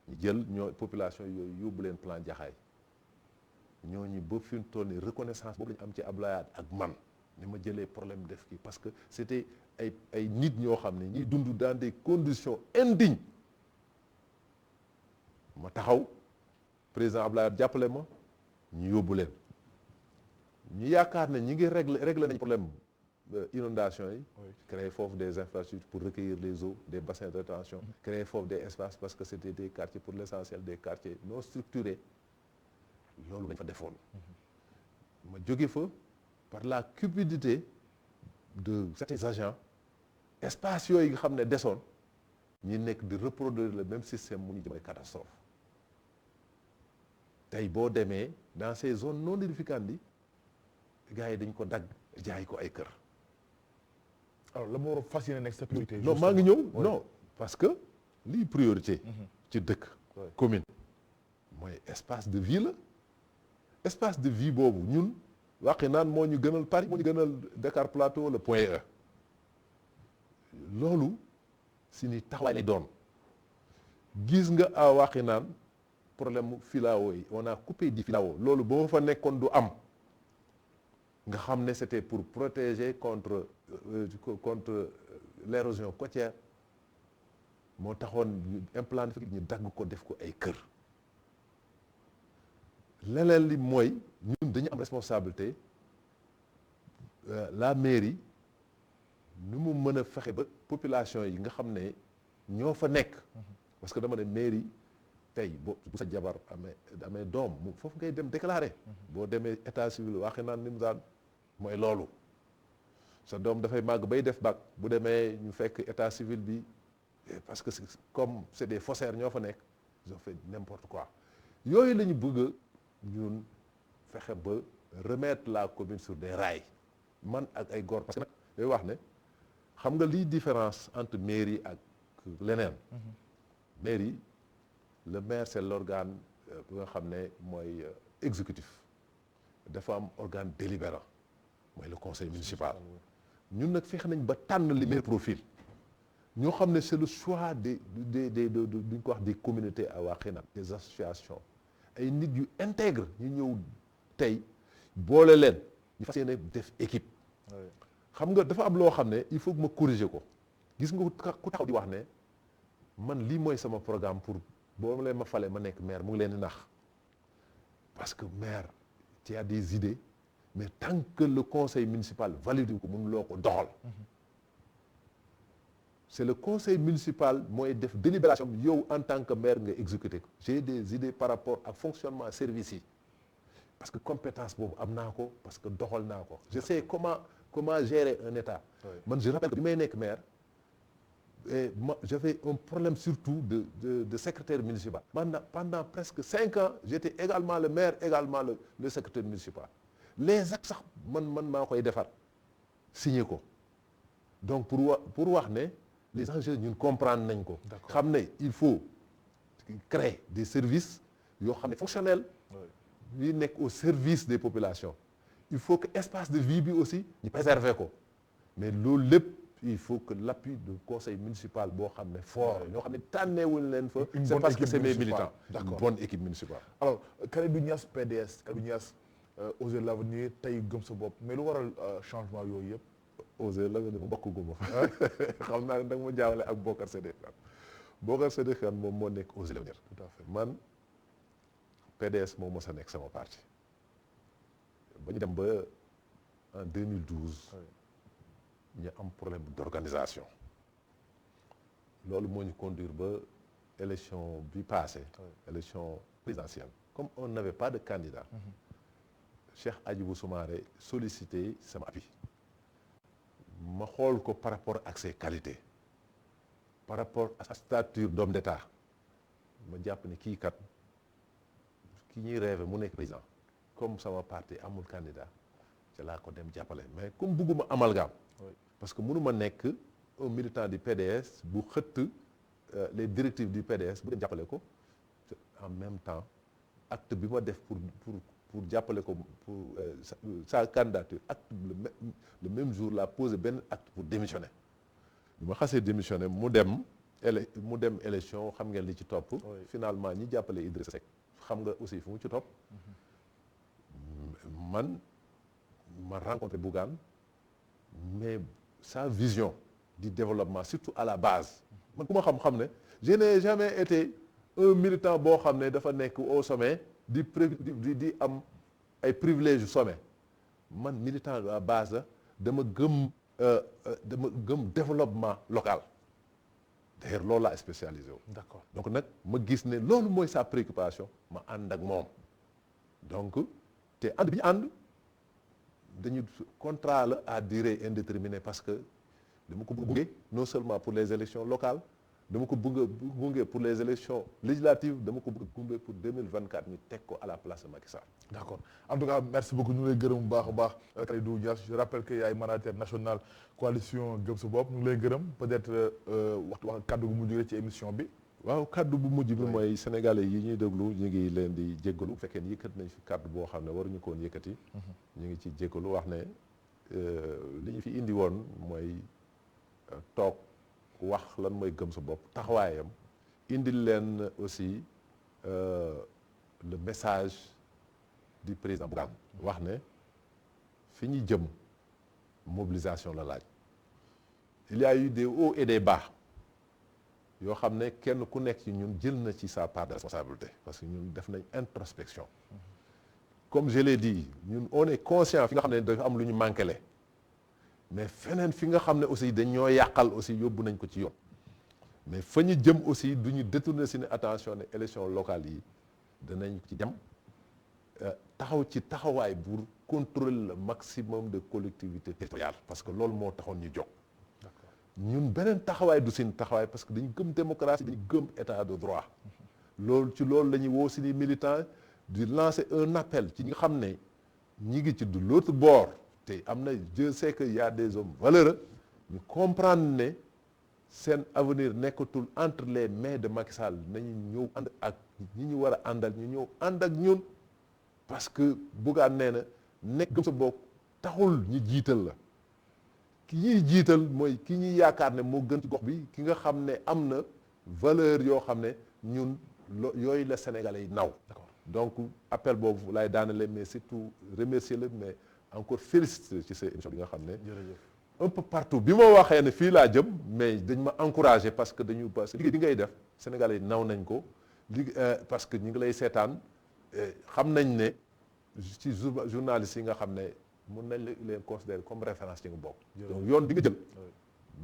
ñu jël population yooyu yóbbu leen plan Jaxaay ñooñu ba fi mu toll nii reconnaissance boobu lañu am ci Abdoulaye Wade ak man ni ma jëlee problème def kii parce que c'était ay nit ñoo xam ne ñuy dund dans des conditions indignes ma taxaw président Abdoulaye Wade jàppale ma ñu yóbbu leen ñu yaakaar ne ñi ngi régler nañ problème inondation yi. créer foofu des infrastructures pour recueillir les eaux des bassins de rétention. créer foofu des espaces parce que c'était des quartiers pour l'essentiel des quartiers non structurés loolu lañ fa defoon. ma jóge fa par la cupidité de certains agents espace yooyu nga xam ne desoon ñi nekk di reproduire le même système mu ñu jëm ay catastrophe tey boo demee dans ces zones non aedificantes yi gars yi dañ ko dagg jaay ko ay kër. alors la moo war a fas yéene nekk sa priorité. non maa ngi ñëw non parce que lii priorité. ci dëkk. commune mooy espace de vie la espace de vie boobu ñun Wakhinane moo ñu gënal Paris moo ñu gënal Dakar Plateau le Point E. loolu si ni taxawaay lay doon gis nga à Wakhinane problème mu filao yi on a coupé di filao loolu boo fa nekkoon du am nga xam ne c'était pour protéger contre l'érosion côtière moo taxoon ñu implanté ñu dagg ko def ko ay kër. leneen li mooy ñun dañu am responsabilité la mairie nu mu mën a fexe ba population yi nga xam ne ñoo fa nekk. parce que dama ne mairie tey bu sa jabar amee doom foofu ngay dem déclarer. boo demee état civil waxi naan ni mu daan mooy loolu. sa doom dafay màgg bay def bac bu demee ñu fekk état civil bi parce que comme c'est des faussaires ñoo fa nekk ils ont fait n'importe quoi yooyu la ñu bëgg ñun fexe ba remettre la commune sur des rails man ak ay góor parce que nag yooyu wax ne xam nga lii différence entre mairie ak leneen. mairie le maire c'est l'organe bi nga xam ne mooy exécutif dafa am organe délibérant mooy le conseil municipal. ñun nag fexe nañ ba tànn les meilleurs profils ñoo xam ne c'est le choix duñ ko wax des communautés à Wakhinane des associations ay nit yu intègre ñu ñëw tey boole leen ñu fas yéene def équipe. xam nga dafa am loo xam ne il faut que ma corriger ko gis nga ku taxaw di wax ne man lii mooy sama programme pour boo leen ma fale ma nekk maire mu ngi leen di nax parce que maire tu as des idées mais tant que le conseil municipal valide ko mënuloo ko doxal. c'est le conseil municipal mooy def délibération yow en tant que maire nga exécuter ko. j'ai des idées par rapport ak fonctionnement service yi parce que compétence boobu am naa ko parce que doxal naa ko. je sais comment gérer un état. man je rappelle que bi may nekk maire j'avais un problème surtout de secrétaire municipal. pendant presque 5 ans j'étais également le maire également le secrétaire municipal. les actes sax man maa koy defar signer ko donc pour wax ne les enjeux ñun comprendre nañ ko. xam ne il faut créer des services yoo xam ne fonctionnels. yi nekk au service des populations. il faut que espace de vie bi aussi ñu préserver ko mais loolu lépp il faut que l'appui du conseil municipal boo xam ne fort ñoo xam ne tànneewuñ leen fa. c'est parce que c'est mes militants. d'accord une bonne équipe municipale. alors Kalidou Niass PDS Kalidou Niass Oser l'avenir tey gëm sa bopp mais lu waral changement yooyu yëpp. Oser l'avenir bokk guma fa xam naa ne da nga ma jaawale ak Bokar Sédé Kane. Bokar Sédé Kane moom moo nekk Oser l'avenir. tout à fait man PDS moo mos a nekk sama parti. ba ñu dem ba en 2012. ñu am problème d'organisation. loolu moo ñu conduire ba élection bi passé. élection présidentielle. comme on n'avait pas de candidat. Cheikh Hadjibou Soumaré sollicité sama appui. ma xool ko par rapport ak ses qualités. par rapport à sa stature d'homme d'État. ma jàpp ne kii kat ki ñuy rêvé mu nekk président. comme sama parti amul candidat. ci laa ko dem jàppale mais comme bugguma amalgame. parce que mënuma nekk un militant du PDS bu xëtt les directives du PDS bu dem jàppale ko en même temps acte bi ma def pour jàppale ko pour sa candidature acte le même jour la posé benn acte pour démissionner. bi ma xasee démissionner mu dem élection xam ngeen li ci topp. finalement ñi jàppale Idrissa Seck xam nga aussi fu mu ci topp. man ma rencontré Bougane mais sa vision du développement surtout à la base man ku ma xam-xam ne je n'ai jamais été un militant boo xam ne dafa nekk au sommet di am ay privilèges sommet man militant à la base la dama gëm développement local d'ailleurs loolu laa spécialisé wu. d'accord donc nag ma gis ne loolu mooy sa préoccupation ma ànd ak moom donc te ànd bi ñu ànd dañu contrat la à durée indéterminée parce que dama ko gunge non seulement pour les élections locales dama ko gunge pour les élections législatives dama ko gunge pour 2024 ñu teg ko à la place de Macky Sall. d'accord en tout cas merci beaucoup ñu ngi lay gërëm bu baax a baax Kalidou Niass je rappelle que yaay mandataire national coalition Gëm Sa Bopp ñu ngi lay gërëm peut-être wax kàddu gu mujj ci émission bi. waaw kàddu bu mujj bi mooy sénégalais yi ñuy déglu ñu ngi leen di jéggalu bu fekkee ne yëkkat nañ fi kàddu boo xam ne waruñu ko woon yëkkati. ñu ngi ci jéggalu wax ne li ñu fi indi woon mooy toog wax lan mooy Gëm Sa Bopp taxawaayam indil leen aussi le message du président Bougane wax ne fi ñu jëm mobilisation la laaj il y a eu des hauts et des bas yoo xam ne kenn ku nekk ci ñun jël na ci sa part de responsabilité parce que ñun def nañ introspection comme je l'ai dit ñun on est conscient fi nga xam ne dafa am lu ñu manqué le mais feneen fi nga xam ne aussi dañ ñoo yàqal aussi yóbbu nañ ko ci yoon mais fa ñu jëm aussi du ñu détourner suñu attention ne élection locale yi danañ ci dem taxaw ci taxawaay pour contrôler le maximum de collectivités territoriales parce que loolu moo taxoon ñu jóg ñun beneen taxawaay du seen taxawaay parce que dañu gëm démocratie dañu gëm état de droit loolu ci loolu la ñuy woo suñuy militants di lancer un appel ci ñi nga xam ne ñi ngi ci de l'autre bord te am na je sais que y a des hommes valeureux ñu comprendre ne seen avenir nekkatul entre les mains de Macky Sall nañu ñëw ànd ak ñi ñu war a àndal ñu ñëw ànd ak ñun parce que Bougane nee na nekk gëm sa bopp taxul ñi jiital la ki ñuy jiital mooy ki ñuy yaakaar ne moo gën ci gox bi ki nga xam ne am na valeur yoo xam ne ñun yooyu la Sénégalais yi naw. D'accord. Donc appel boobu laay daanale mais surtout remercier la mais encore féliciter ci sa émission bi nga xam ne. jërëjëf un peu partout bi ma waxee ne fii laa jëm mais dañ ma encourager parce que dañu parce que liggéey bi ngay def Sénégalais yi naw nañ ko parce que ñu ngi lay seetaan xam nañ ne ci journalistes yi nga xam ne mun nañ leen considérer comme référence ci nga bokk. donc yoon bi nga jël.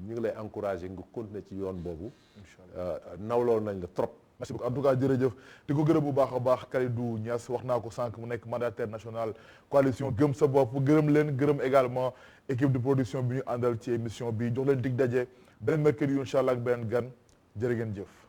ñu ngi lay encourager nga continuer ci yoon boobu. incha allah nawloo nañ la trop. merci beaucoup en tout cas jërëjëf di ko gërëm bu baax a baax Kalidou Niass wax naa ko sànq mu nekk mandataire national coalition gëm sa bopp gërëm leen gërëm également équipe de production bi ñu àndal ci émission bi jox leen dig daje beneen mercredi incha allah ak beneen gan jërë ngeen jëf.